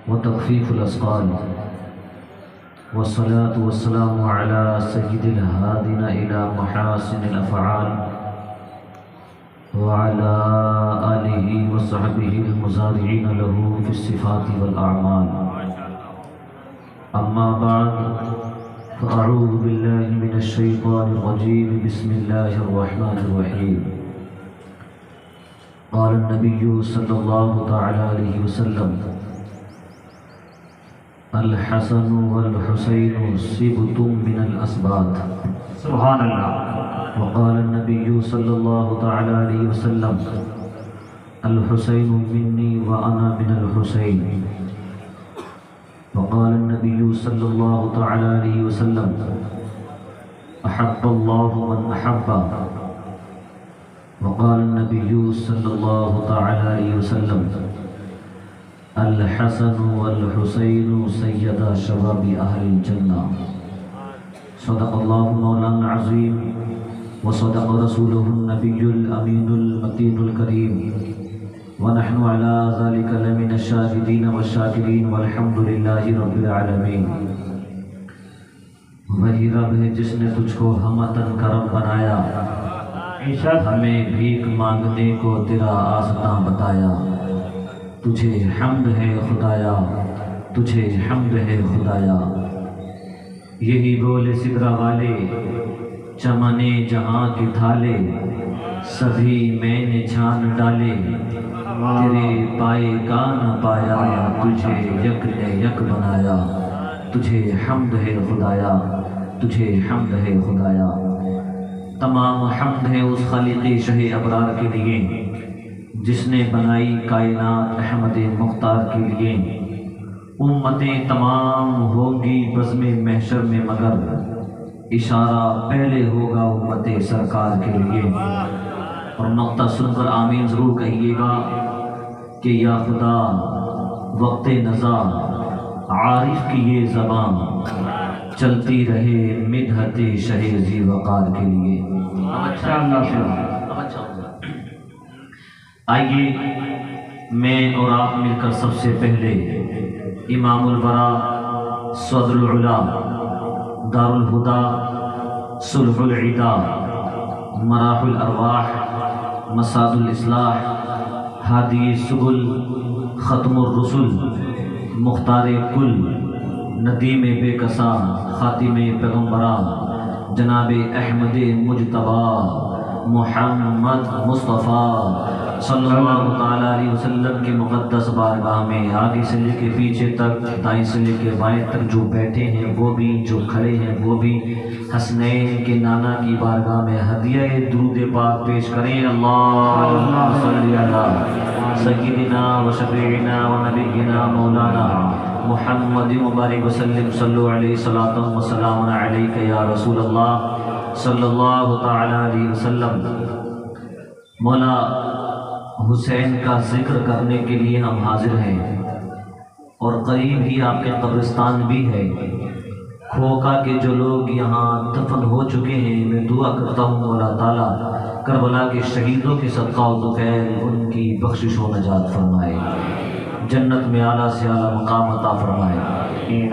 وتخفيف الأثقال، والصلاة والسلام على سيد الهادين إلى محاسن الأفعال وعلى آله وصحبه المزارعين له في الصفات والأعمال. أما بعد، فأعوذ بالله من الشيطان الرجيم. بسم الله الرحمن الرحيم. قال النبي صلى الله تعالى عليه وسلم: الحسن والحسين سبط من الأسباط. سبحان اللہ. وقال النبي صلى الله تعالى عليه وسلم: الحسين مني وأنا من الحسين. وقال النبي صلى الله تعالى عليه وسلم: أحب الله من أحب. وقال النبي صلى الله تعالى عليه وسلم: الحسن والحسين سيدا شباب أهل الجنة. صدق الله مولانا العظيم وصدق رسوله النبي الأمين المتين الكريم، ونحن على ذلك لمن الشاهدين والشاكرين والحمد لله رب العالمين. وہی رب ہے جس نے تجھ کو ہمتن کرم بنایا، ہمیں بھیک مانگنے کو تیرا آستاں بتایا. تجھے حمد ہے خدایا، تجھے حمد ہے خدایا. یہی بولے سدرا والے، چمنے جہاں کے تھالے، سبھی میں نے چھان ڈالے. تیرے پائے کا نہ پایا، تجھے یک نے یک بنایا. تجھے حمد ہے خدایا، تجھے حمد ہے خدایا. تمام حمد ہے اس خالق شہ ابرار کے لیے جس نے بنائی کائنات احمد مختار کے لیے. امتیں تمام ہوگی بزم محشر میں مگر اشارہ پہلے ہوگا امت سرکار کے لیے. اور نقطہ سن کر آمین ضرور کہیے گا کہ یا خدا وقت نزا عارف کی یہ زبان چلتی رہے مدحت شہ ذی وقار کے لیے. آئیے میں اور آپ مل کر سب سے پہلے امام الورا، صدر العلا، دار الہدا، صلح العدا، مراح الارواح، مساد الاصلاح، ہادی السبل، ختم الرسل، مختار کل، ندیم بے کسا، خاتم پیغمبران، جناب احمد مجتبی محمد مصطفیٰ صلی اللہ تعالیٰ علیہ وسلم کی مقدس بارگاہ میں آگے سے لے کے پیچھے تک، دائیں سے لے کے بائیں تک جو بیٹھے ہیں وہ بھی، جو کھڑے ہیں وہ بھی، حسنین کے نانا کی بارگاہ میں ہدیہ درود پاک پیش کریں. اللہم صلی علی سیدنا و شفیعنا و نبینا مولانا محمد مبارک وسلم. صلو علیہ صلاۃ و سلام علیک یا رسول اللہ صلی اللہ تعالی علیہ وسلم. مولا حسین کا ذکر کرنے کے لیے ہم حاضر ہیں اور قریب ہی آپ کے قبرستان بھی ہے. کھوکا کے جو لوگ یہاں دفن ہو چکے ہیں، میں دعا کرتا ہوں مولا تعالیٰ کربلا کے شہیدوں کے صدقہ و طفیل ان کی بخشش و نجات فرمائے، جنت میں اعلیٰ سے اعلیٰ مقام عطا فرمائے.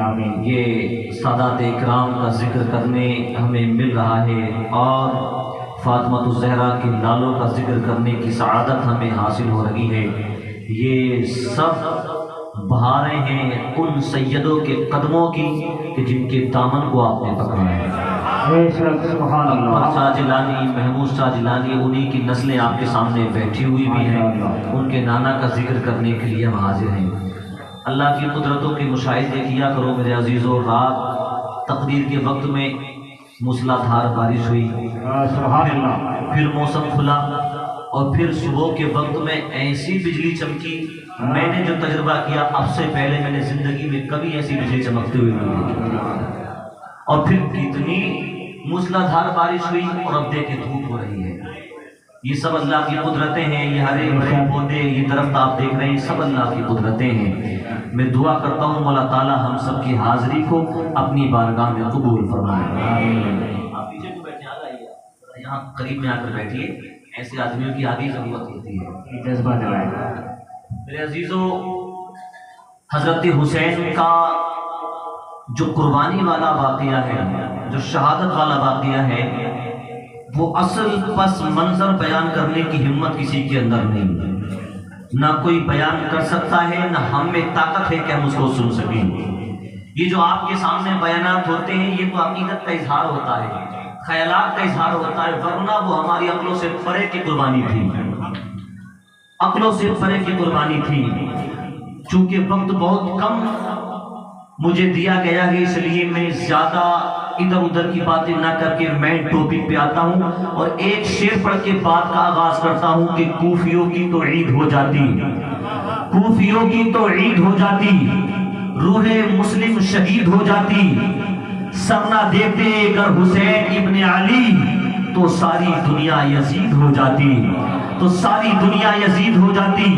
آمین. یہ سادات اکرام کا ذکر کرنے ہمیں مل رہا ہے اور فاطمہ الزہرا کے لالوں کا ذکر کرنے کی سعادت ہمیں حاصل ہو رہی ہے. یہ سب بہاریں ہیں ان سیدوں کے قدموں کی کہ جن کے دامن کو آپ نے پکڑا ہے. اکبر شاہ جیلانی، محمود شاہ جیلانی، انہی کی نسلیں آپ کے سامنے بیٹھی ہوئی بھی ہیں. ان کے نانا کا ذکر کرنے کے لیے ہم حاضر ہیں. اللہ کی قدرتوں کے مشاہدے کیا کرو میرے عزیزوں. رات تقدیر کے وقت میں موسلا دھار بارش ہوئی، پھر موسم کھلا اور پھر صبح کے وقت میں ایسی بجلی چمکی، میں نے جو تجربہ کیا اب سے پہلے میں نے زندگی میں کبھی ایسی بجلی چمکتے ہوئے نہیں دیکھی. اور پھر کتنی موسلا دھار بارش ہوئی اور اب دیکھیں دھوپ ہو رہی ہے. یہ سب اللہ کی قدرتیں ہیں. یہ ہرے بھرے پودے، یہ درخت آپ دیکھ رہے ہیں، سب اللہ کی قدرتیں ہیں. میں دعا کرتا ہوں مولا تعالیٰ ہم سب کی حاضری کو اپنی بارگاہ میں قبول فرمائے. آپ پیچھے کو بیٹھے، آ جائیے، یہاں قریب میں آ کر بیٹھیے. ایسے آدمیوں کی آگے ضرورت ہوتی ہے. جذبہ دلائے. میرے عزیزوں، حضرت حسین کا جو قربانی والا واقعہ ہے، جو شہادت والا واقعہ ہے، وہ اصل پس منظر بیان کرنے کی ہمت کسی کے اندر نہیں ہے، نہ کوئی بیان کر سکتا ہے، نہ ہم میں طاقت ہے کہ ہم اس کو سن سکیں۔ یہ جو آپ کے سامنے بیانات ہوتے ہیں، یہ تو عقیدت کا اظہار ہوتا ہے، خیالات کا اظہار ہوتا ہے، ورنہ وہ ہماری عقلوں سے پرے کی قربانی تھی، عقلوں سے پرے کی قربانی تھی۔ چونکہ وقت بہت کم مجھے دیا گیا ہے، اس لیے میں زیادہ ادھر ادھر کی باتیں نہ کر کے مین ٹاپک پہ آتا ہوں اور ایک شعر پڑھ کے بات کا آغاز کرتا ہوں کہ کوفیوں کی تو عید ہو جاتی، کوفیوں کی تو عید ہو جاتی، روح مسلم شہید ہو جاتی، سر نہ دیتے اگر حسین ابن علی تو ساری دنیا یزید ہو جاتی، تو ساری دنیا یزید ہو جاتی۔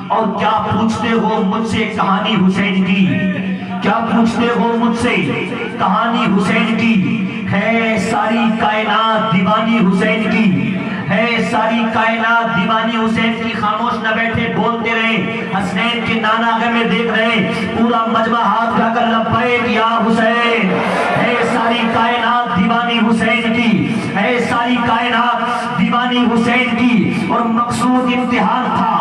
اور کیا پوچھتے ہو مجھ سے کہانی حسین کی، کیا پوچھتے ہو مجھ سے کہانی حسین کی، ہے ساری کائنات دیوانی حسین کی، ہے ساری کائنات دیوانی حسین کی۔ خاموش نہ بیٹھے، بولتے رہیں۔ حسنین کے نانا اگر میں دیکھ رہے، پورا مجمع ہاتھ اٹھا کر لبیک یا حسین، ہے ساری کائنات دیوانی حسین کی، ہے ساری کائنات دیوانی حسین کی۔ اور مقصود امتحان تھا،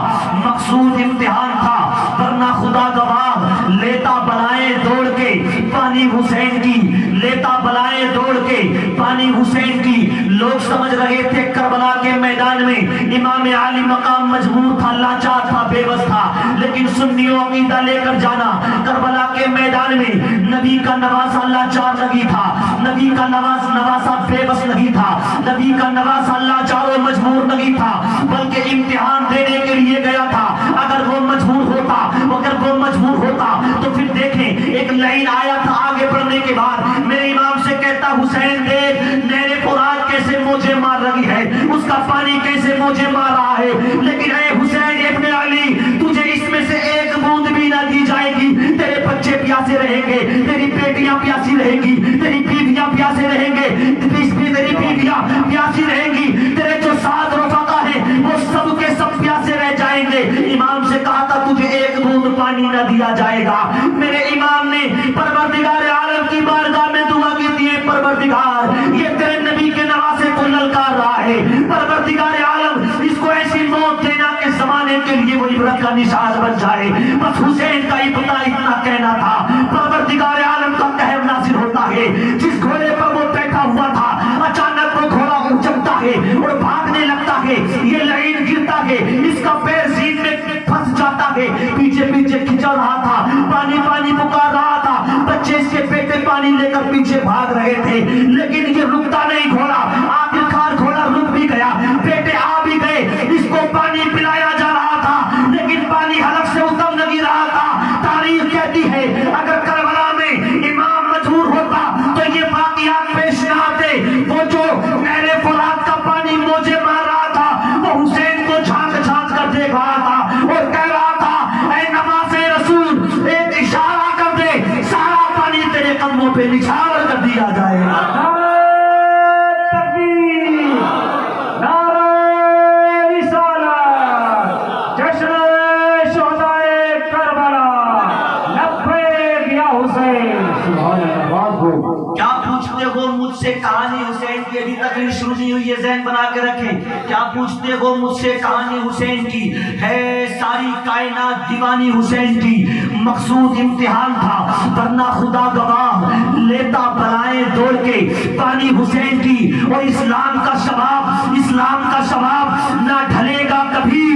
مقصود امتحان تھا، ورنہ خدا گواہ لیتا بلائیں دوڑ کے پانی حسین کی، لیتا بلائیں دوڑ کے پانی حسین کی۔ لوگ سمجھ رہے تھے کربلا کے میدان میں امام عالی مقام مجبور تھا، لاچار تھا، بے بس تھا، لیکن سنیوں عقیدہ لے کر جانا کربلا کے میدان میں نبی کا نواسا لاچار نہیں تھا، نبی کا نواسا بے بس نہیں تھا، نبی کا نواسا لاچار و مجبور نہیں تھا، بلکہ امتحان دینے کے لیے گیا تھا۔ اگر وہ مجبور ہوتا، اگر وہ مجبور ہوتا تو پھر دیکھیں ایک لائن آیا تھا آگے بڑھنے کے بعد، میرے امام سے کہتا حسین دیکھ نیرے فرات کیسے موجے مار رہی ہے، اس کا پانی کیسے موجے مار رہا ہے، لیکن اے حسین ابن علی تجھے اس میں سے ایک بوند بھی نہ دی جائے گی، تیرے بچے پیاسے رہیں گے، تیری بیٹیاں پیاسی رہیں گی، تیری بیویاں پیاسے رہیں گے، تیری بیویاں پیاسی رہیں گی، تیرے جو ساتھ رفقا ہیں وہ سب کے سب پیاسے رہ جائیں گے۔ امام سے کہا تھا تجھے ایک بوند پانی نہ دیا جائے گا۔ میرے امام نے پروردگار عالم کی بارگاہ میں دعا کی تھی، پروردگار یہ تیرے نبی کے نواسے کو للکار رہا ہے، پروردگار عالم اس کو ایسی موت دینا کہ زمانے کے لیے وہ عبرت کا نشان بن جائے۔ بس حسین کا اتنا کہنا تھا، پروردگار عالم کا قہر نازل ہوتا ہے۔ جس گھوڑے پر وہ بیٹھا ہوا تھا اچانک وہ گھوڑا اچکتا ہے اور بھاگنے لگتا ہے، یہ لعین گرتا ہے، اس کا پیر زین میں پھنس جاتا ہے، پیچھے پیچھے کھچا رہا تھا، پانی پانی پکار رہا تھا، بچے اس کے بیٹے پانی لے کر پیچھے بھاگ رہے تھے، لیکن یہ رکتا نہیں گھوڑا، آخرکار گھوڑا رک بھی گیا، بیٹے آ بھی گئے، اس کو پانی پلایا جا رہا تھا، لیکن پانی حلق سے اتر نہیں رہا تھا۔ تاریخ کہتی ہے اگر کربلا میں امام مجبور ہوتا تو یہ واقعات پیش نہ آتے۔ وہ جو نہر فرات کا پانی موجے مار رہا تھا، وہ حسین کو جھانک جھانک کر دیکھ رہا تھا اور کہہ رہا تھا اے نواز رسول ایک اشارہ کر دے، سارا پانی تیرے قدموں پہ نچھاور کر دیا جائے گا۔ کیا پوچھتے ہو مجھ سے کہانی حسین کی، ابھی تک نہیں شروع نہیں ہوئی ہے، ذہن بنا کے رکھیں۔ کیا پوچھتے ہو مجھ سے کہانی حسین کی، ہے ساری کائنات دیوانی حسین کی۔ مقصود امتحان تھا، ورنہ خدا گواہ لیتا بلائیں دوڑ کے پانی حسین کی۔ اور اسلام کا شباب، اسلام کا شباب نہ ڈھلے گا کبھی،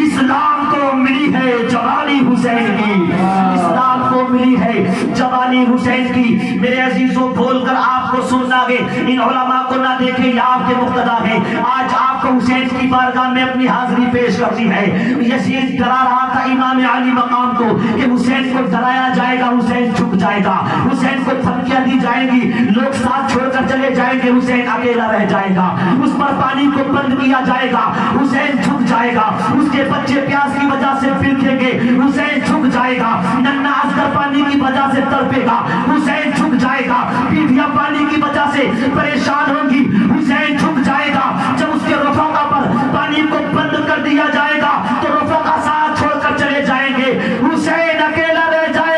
اسلام کو ملی ہے جوانی حسین کی، اسلام کو ملی ہے جوانی حسین کی۔ میرے عزیزوں بول کر آپ کو سننا ہے، ان علماء کو نہ دیکھیں یہ آپ کے مقتدا ہے۔ آج آپ کو حسین کی بارگاہ میں اپنی حاضری پیش کرنی ہے۔ یزید ڈرا رہا تھا امام علی مقام کو کہ حسین کو ڈرایا جائے گا، حسین جھک جائے گا، حسین کو دھمکیاں دی جائیں گی، لوگ ساتھ چھوڑ کر چلے جائیں گے، حسین اکیلا رہ جائے گا، اس پر پانی کو بند کیا جائے گا، حسین جھک جائے گا، اس کے بچے پیاس کی وجہ سے بلکھیں گے، حسین جھک جائے گا، ننھا اصغر پانی کی وجہ سے تڑپے گا، حسین جھک جائے گا، بیویاں پانی کی وجہ سے پریشان ہوں گی، حسین جھک جائے گا۔ جب اس کے رفقا پر پانی کو بند کر دیا جائے گا تو رفقا ساتھ چھوڑ کر چلے جائیں گے، حسین اکیلا رہ جائے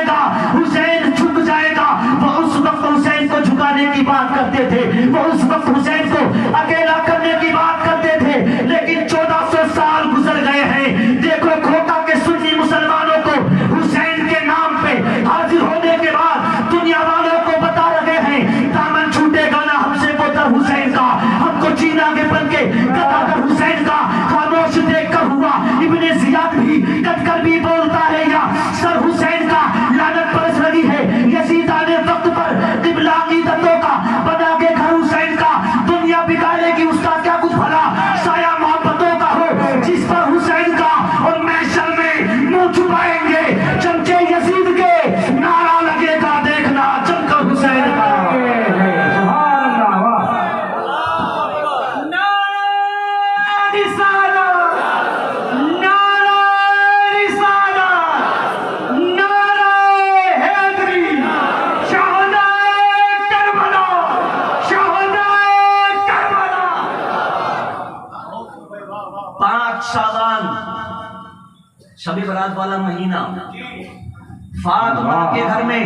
شب برات والا مہینہ، فاطمہ کے گھر میں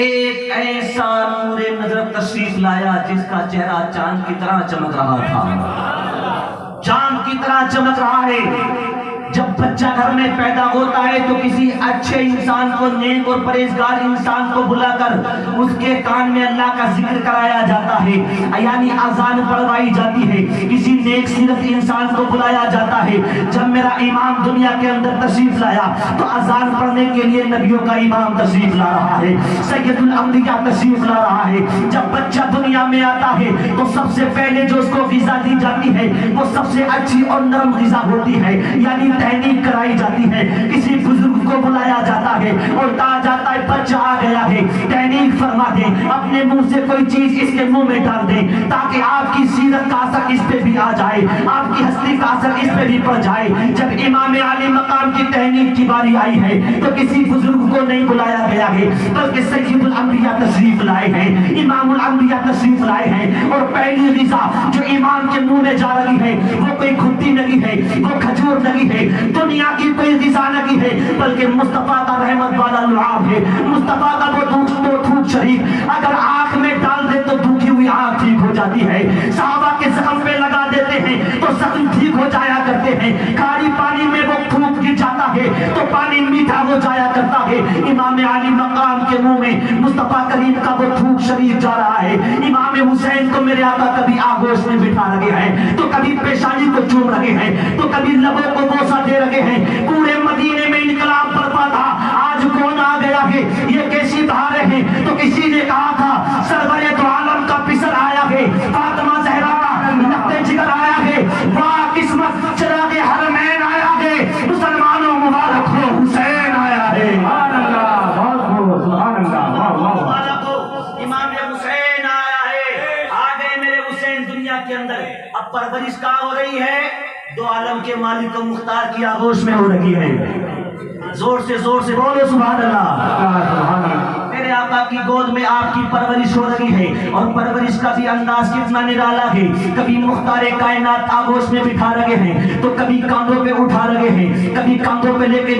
ایک ایسا نور نظر تشریف لایا جس کا چہرہ چاند کی طرح چمک رہا تھا، چاند کی طرح چمک رہا ہے۔ جب بچہ گھر میں پیدا ہوتا ہے تو کسی اچھے انسان کو، نیک اور پرہیزگار انسان کو بلا کر اس کے کان میں اللہ کا ذکر کرایا جاتا ہے، یعنی اذان پڑھوائی جاتی ہے، کسی نیک سیرت انسان کو بلایا جاتا ہے۔ جب میرا امام دنیا کے اندر تشریف لایا تو اذان پڑھنے کے لیے نبیوں کا امام تشریف لا رہا ہے، سید الانبیاء تشریف لا رہا ہے۔ جب بچہ دنیا میں آتا ہے تو سب سے پہلے جو اس کو غذا دی جاتی ہے وہ سب سے اچھی اور نرم غذا ہوتی ہے، یعنی تحنیک کرائی جاتی ہے، کسی بزرگ کو بلایا جاتا ہے اور کہا جاتا ہے بچہ آ گیا ہے، تحنیک فرما دیں، اپنے منہ سے کوئی چیز اس کے منہ میں ڈال دیں تاکہ آپ کی سیرت کا اثر اس پہ بھی آ جائے، آپ کی ہستی کا اثر اس پہ بھی پڑ جائے۔ جب امام عالی مقام کی تحنیک کی باری آئی ہے تو کسی بزرگ کو نہیں بلایا گیا ہے بلکہ سید الانبیاء تشریف لائے ہیں، امام الانبیاء تشریف لائے ہیں، اور پہلی غذا جو امام کے منہ میں جا رہی ہے وہ کوئی کھٹی نہیں ہے، وہ کھجور نہیں ہے، دنیا کی کوئی غذا نہیں ہے، بلکہ مصطفیٰ کا رحمت والا لعاب ہے، مصطفیٰ کا وہ دودھ شریف اگر آنکھ میں ڈال دے تو دکھی ہوئی آنکھ ٹھیک ہو جاتی ہے، صحابہ کے زخم پہ لگا دیتے ہیں تو زخم ٹھیک ہو جایا کرتے ہیں، کھاری پانی میں وہ پھونک گر جاتا ہے تو پانی میٹھا ہو جایا کرتا ہے۔ امام علی مقام کے منہ میں مصطفیٰ کریم کا وہ دودھ شریف جا رہا ہے۔ امام حسین کو میرے آقا کبھی آغوش میں بٹھا رہے ہیں تو کبھی پیشانی کو چوم رہے ہیں تو کبھی لبوں کو بوسہ دے رہے ہیں۔ پورے مدینے میں انقلاب برپا تھا، آج کون آ گیا ہے، یہ کیسی بہاریں ہیں؟ تو کسی نے کہا تھا سرور دو عالم کا پسر آیا ہے، فاطمہ زہرا کا نقطۂ جگر آیا ہے، واہ قسمت چراغ حرمین آیا ہے، مسلمانوں مبارک ہو حسین آیا ہے۔ سبحان اللہ، سبحان اللہ، مبارک ہو امام حسین آیا ہے، آ گئے میرے حسین دنیا کے اندر۔ اب پرورش کہاں ہو رہی ہے؟ دو عالم کے مالک و مختار کی آغوش میں ہو رہی ہے۔ زور سے بولو سبحان اللہ۔ میرے آقا کی گود میں آپ کی پرورش ہو رہی ہے، اور پرورش کا بھی انداز کتنا نرالا ہے۔ کبھی مختار کائنات آغوش میں بٹھا رہے ہیں تو کبھی کاندھوں پہ اٹھا رہے ہیں، کبھی کاندھوں پہ لے کے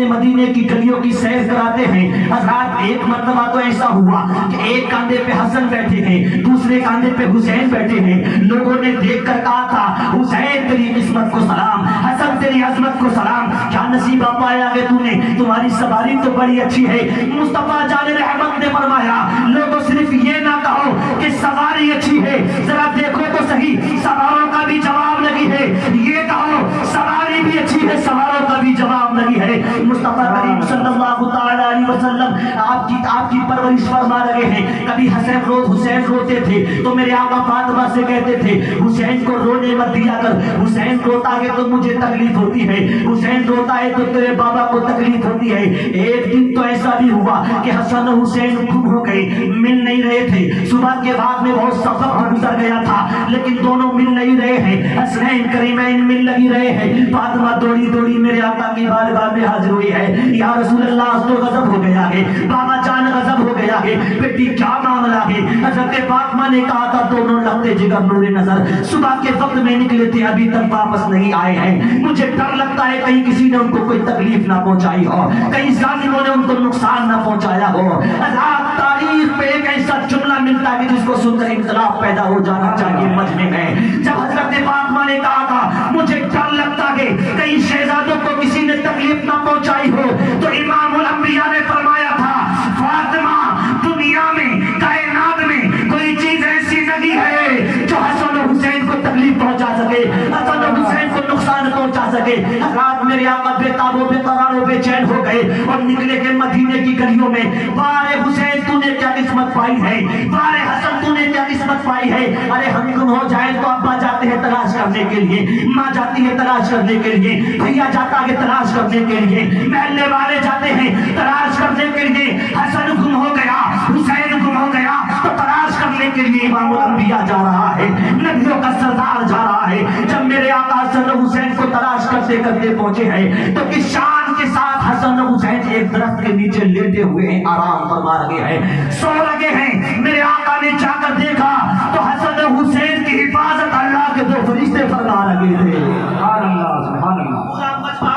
مدینے کی گلیوں کی سیر کراتے ہیں۔ حضرات ایک مرتبہ تو ایسا ہوا کہ ایک کاندھے پہ حسن بیٹھے ہیں، دوسرے کاندھے پہ حسین بیٹھے ہیں۔ لوگوں نے دیکھ کر کہا تھا حسین تیری قسمت کو سلام، حسن تیری عظمت کو سلام، کیا نصیبہ پایا ہے تو نے، تمہاری سواری تو بڑی اچھی ہے۔ مصطفیٰ جان رحمت نے فرمایا لوگوں صرف یہ نہ کہو کہ سواری اچھی ہے، ذرا دیکھو تو صحیح سواروں کا بھی جواب نہیں ہے، یہ کہو سواری بھی اچھی ہے، سواروں کا بھی جواب نہیں ہے۔ مصطفیٰ کریم صلی اللہ تعالی علیہ وسلم آپ کی پرورش فرما رہے ہیں۔ کبھی حسین روتے تھے تو میرے آقا فاطمہ سے کہتے تھے حسین کو رونے مت دیا کر، حسین روتا ہے تو مجھے تکلیف ہوتی ہے، حسین روتا ہے تو تیرے بابا کو تکلیف ہوتی ہے۔ ایک دن تو ایسا بھی ہوا کہ حسن و حسین گم ہو گئے، مل نہیں رہے تھے۔ صبح کے بعد میں بہت سا وقت گزر گیا تھا لیکن دونوں مل نہیں رہے ہیں، حسنین کریمین مل نہیں رہے ہیں۔ فاطمہ دوڑی میرے آقا کی بارگاہ میں حاضر ہوئی ہے، یا رسول اللہ تو غضب ہو گیا ہے، بابا جان غضب ہو گیا ہے، بیٹی کیا معاملہ ہے؟ حضرت فاطمہ نے کہا تھا دونوں لگتے جگر نور نظر صبح کے وقت میں نکلے تھے، ابھی تک واپس نہیں آئے ہیں، مجھے ڈر لگتا ہے کہیں کسی نے ان کو کوئی تکلیف نہ پہنچائی ہو، کہیں ظالموں نے ان کو نقصان نہ پہنچایا ہو۔ آج تاریخ پہ ایک ایسا جملہ ملتا ہے جس کو سن کر انقلاب پیدا ہو جانا چاہیے مجمع میں۔ جب حضرت فاطمہ نے کہا تھا مجھے ڈر لگتا ہے کہیں شہزادوں کو کسی نے تکلیف نہ پہنچائی ہو، تو امام الانبیاء نے فرمایا تھا فاطمہ دنیا میں کائنات میں کوئی چیز ایسی نہیں ہے جو حسن و حسین کو تکلیف پہنچا سکے، حسن و حسین کو نقصان پہنچا سکے۔ رات میرے آقا بے تاب و بے قرار و بے چین ہو گئے اور نکلے کے مدینے کی گلیوں میں، بارے حسین تو نے کیا قسمت پائی ہے، بارے حسن تو نے کیا قسمت پائی ہے۔ ارے ہم گم ہو جائیں تو ابا جاتے ہیں تلاش کرنے کے لیے، ماں جاتی ہے تلاش کرنے کے لیے، بھیا جاتا ہے تلاش کرنے کے لیے، محلے والے جاتے ہیں تلاش کرنے کے لیے۔ حسن گم ہو گیا، حسین گم ہو گیا تو تلاش کرنے کے لیے امام الانبیاء جا رہا ہے، نبیوں کا سردار جا رہا ہے۔ جب میرے آقا حسن و حسین کو تلاش کرتے کرتے پہنچے ہیں تو کس شان کے ساتھ حسن و حسین ایک درخت کے نیچے لیٹے ہوئے ہیں، آرام فرما رہے ہیں، سو رہے ہیں۔ میرے آقا نے جا کر دیکھا تو حسن و حسین کی حفاظت اللہ کے دو فرشتے فرما رہے تھے۔ سبحان اللہ، سبحان اللہ۔ پورا مجمع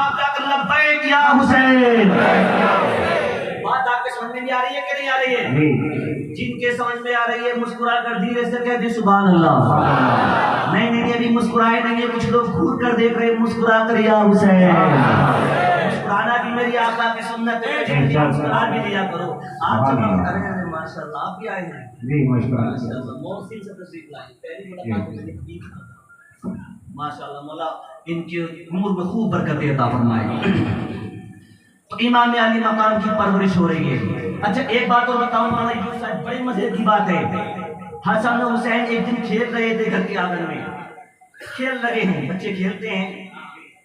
حسین. بات آپ کے سمجھ میں بھی آ رہی ہے کہ نہیں آ رہی ہے؟ جن کے سمجھ میں آ رہی ہے مسکرا کر دھیرے سے کہہ دیں سبحان اللہ. نہیں نہیں ابھی مسکرائے نہیں ہے، کچھ لوگ گھور کر دیکھ رہے ہیں. مسکرا کر یا حسین. مسکرانا بھی میری آقا کی سنت ہے، مسکرا بھی دیا کرو. آپ جب ارے ماشاء اللہ آپ بھی آئے ہیں جی ماشاء اللہ، محسن سے تشریف لائے. پہلی ملاقات ماشاء اللہ مولا ان کی امور میں خوب برکت عطا فرمائے. امام علی مقام کی پرورش ہو رہی ہے. اچھا ایک بات اور بتاؤں مولانا یوسف صاحب، بڑی مزے کی بات ہے. حسن و حسین ایک دن کھیل رہے تھے گھر کے آنگن میں، کھیل لگے ہیں، بچے کھیلتے ہیں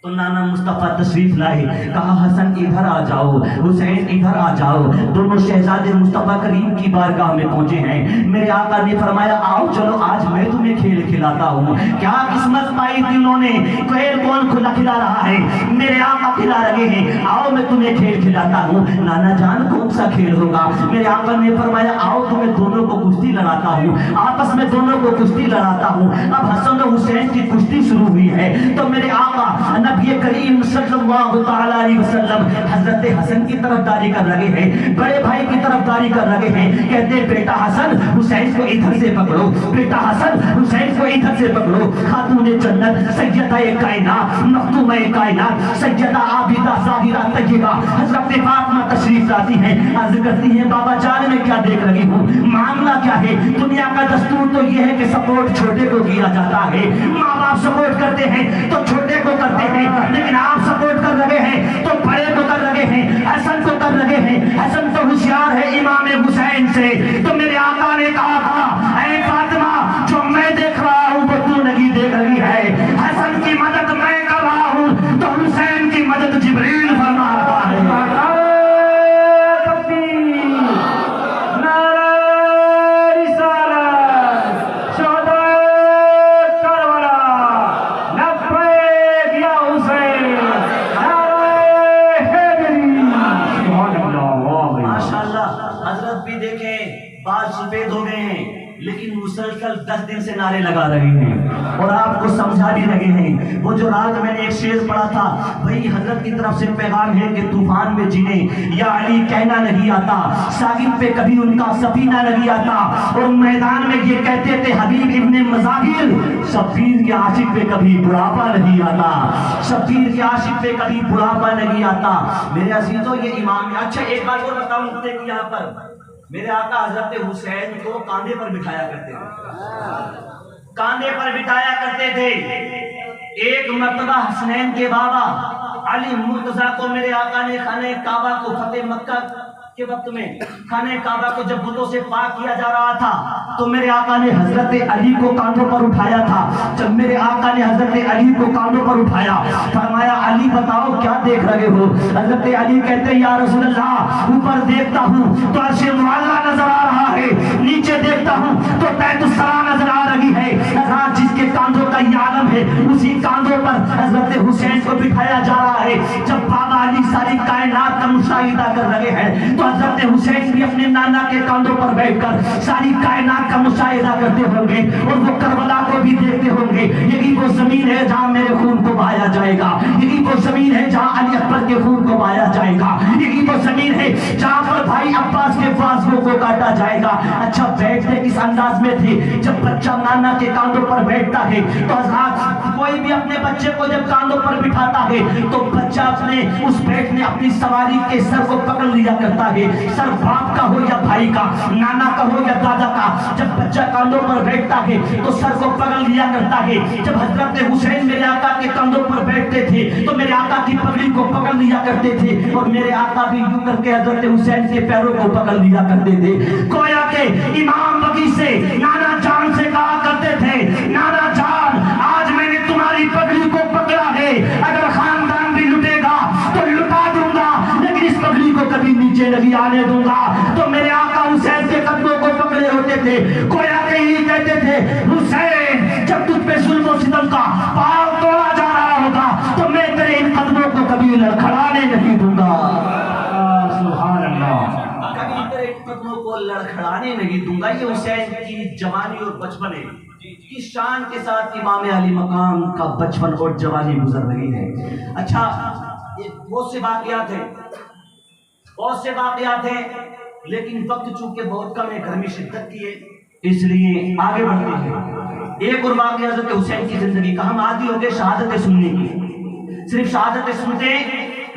تو نانا مصطفیٰ تشریف لائے. کہا حسن ادھر آ جاؤ، حسین ادھر آ جاؤ. دونوں شہزادے مصطفیٰ کریم کی بارگاہ میں پہنچے ہیں. میرے آقا نے فرمایا آؤ چلو آج میں تمہیں کھیل کھلاتا ہوں. کیا قسمت پائی تھی انہوں نے. کھیل کون کھلا رہا ہے؟ میرے آقا کھلا رہے ہیں. آؤ میں تمہیں کھیل کھلاتا ہوں. نانا جان کون سا کھیل ہوگا؟ میرے آقا نے فرمایا آؤ تمہیں دونوں کو کشتی لڑاتا ہوں. آپس میں دونوں کو کشتی لڑاتا ہوں. اب حسن و حسین کی کشتی شروع ہوئی ہے تو میرے آقا نبی کریم صلی اللہ تعالی علیہ وسلم حضرت حسن کی طرفداری کر رہے ہیں، بڑے بھائی کی طرفداری کر رہے ہیں. کہتے ہیں بیٹا حسن حسین کو ادھر سے پکڑو، بیٹا حسن حسین کو ادھر سے پکڑو. خاتون جنت سیدہ کائنات مختومہ کائنات سیدہ عابدہ ظاہرہ طیبہ حضرت فاطمہ تشریف لاتی ہیں. عرض کرتی ہیں بابا جان میں کیا دیکھ رہی ہوں؟ معاملہ کیا ہے؟ دنیا کا دستور تو یہ ہے کہ سپورٹ چھوٹے کو کیا جاتا ہے. ماں باپ سپورٹ کرتے ہیں تو چھوٹے کو کرتے ہیں، لیکن آپ سپورٹ کر رہے ہیں تو بڑے کو کر رہے ہیں، حسن کو کر رہے ہیں. حسن تو ہوشیار ہے امام حسین سے. تو میرے آقا نے کہا تھا اے فاطمہ جو میں دیکھ رہا ہوں وہ تو نہیں دیکھ رہی ہے. حسن کی مدد میں کر رہا ہوں تو حسین کی مدد جبریل فرما رہا ہے. سفید ہو گئے ہیں لیکن مسلسل 10 دن سے نعرے لگا رہے ہیں اور آپ کو سمجھا بھی رہے ہیں. وہ جو رات میں نے ایک شعر پڑھا تھا بھئی حضرت کی طرف سے پیغام ہے کہ طوفان میں جنہیں یا علی کہنا نہیں آتا، ساحل پہ کبھی ان کا سفینہ نہیں آتا. اور میدان میں یہ کہتے تھے حبیب ابن مظاہر شبیر کے عاشق پہ کبھی بڑھاپا نہیں آتا، شبیر کے عاشق پہ کبھی بڑھاپا نہیں آتا. میرے عزیزوں یہ امام. اچھا ایک بات اور بتاؤں کہ یہاں پر میرے آقا حضرت حسین کو کاندھے پر بٹھایا کرتے تھے، کاندھے پر بٹھایا کرتے تھے. ایک مرتبہ حسنین کے بابا علی مرتضیٰ کو میرے آقا نے خانہ کعبہ کو فتح مکہ کے وقت میں خانہ کعبہ کو جب بتوں سے پاک کیا جا رہا تھا تو میرے آقا نے حضرت علی کو کاندھوں پر اٹھایا تھا. جب میرے آقا نے حضرت علی کو کاندھوں پر اٹھایا فرمایا علی بتاؤ کیا دیکھ رہے ہو؟ حضرت علی کہتے ہیں یا رسول اللہ اوپر دیکھتا ہوں تو عرش معلیٰ نظر آ رہا ہے، نیچے دیکھتا ہوں تو بیت الصلاء نظر آ رہی ہے. جس کے کاندھوں کا یہ عالم ہے اسی کاندھوں پر حضرت حسین کو بٹھایا جا رہا ہے. جب بابا علی ساری کائنات کا مشاہدہ کر رہے ہیں تو حضرت حسین بھی اپنے نانا کے کاندھوں پر بیٹھ کر ساری کائنات کا مشاہدہ کرتے ہوں گے اور وہ کربلا کو بھی دیکھتے ہوں گے. یہی وہ زمین ہے جہاں میرے خون کو بہایا جائے گا، یہی وہ زمین ہے جہاں علی اکبر کے خون کو بہایا جائے گا، یہی وہ زمین ہے جہاں پر بھائی عباس کے بازوؤں کو کاٹا جائے گا. اچھا بیٹھتے کس انداز میں تھے؟ جب بچہ نانا کے کاندھوں پر بیٹھتا ہے تو حضرات کوئی بھی اپنے بچے کو جب کاندھوں پر بٹھاتا ہے تو بچہ اپنے اس بیٹھنے اپنی سواری کے سر کو پکڑ لیا کرتا ہے. سر باپ کا ہو یا بھائی کا، نانا کا ہو یا دادا کا. جب بچہ کاندھوں پر بیٹھتا ہے تو سر کو پکڑ لیا کرتا ہے. جب حضرت حسین میرے آقا کے کاندھوں پر بیٹھتے تھے تو میرے آقا کی پگڑی کو پکڑ لیا کرتے تھے اور میرے آقا بھی یوں کر کے حضرت حسین کے پیروں کو پکڑ لیا کرتے تھے. گویا کہ امام بقی سے نانا جان سے کہا کرتے تھے نانا جان آج میں نے تمہاری پگڑی کو پکڑا ہے، اگر خاندان بھی لٹے گا تو لٹا دوں گا لیکن اس پگڑی کو کبھی نیچے نہیں آنے دوں گا. تو میرے آقا حسین کے قدموں کو پکڑے ہوتے تھے. گویا کہ یہی کہتے تھے حسین جب تجھ پہ ظلم و ستم کا پاؤ توڑا جا رہا ہوگا تو میں تیرے ان قدموں کو کبھی لڑکھڑانے نہیں دوں گا. سبحان اللہ. کبھی تیرے قدموں کو لڑکھڑانے نہیں دوں گا. یہ حسین کی جوانی اور بچپن کی شان کے ساتھ امام علی مقام کا بچپن اور جوانی گزر رہی ہے. اچھا بہت سے واقعات ہیں، بہت سے واقعات ہیں، لیکن وقت چونکہ بہت کم ہے، گھر میں شدت کی ہے، اس لیے آگے بڑھتے ہیں۔ ایک اور واقعہ حضرت حسین کی زندگی کا، ہم عادی ہو گئے شہادت سننے کی، صرف شہادت سنتے،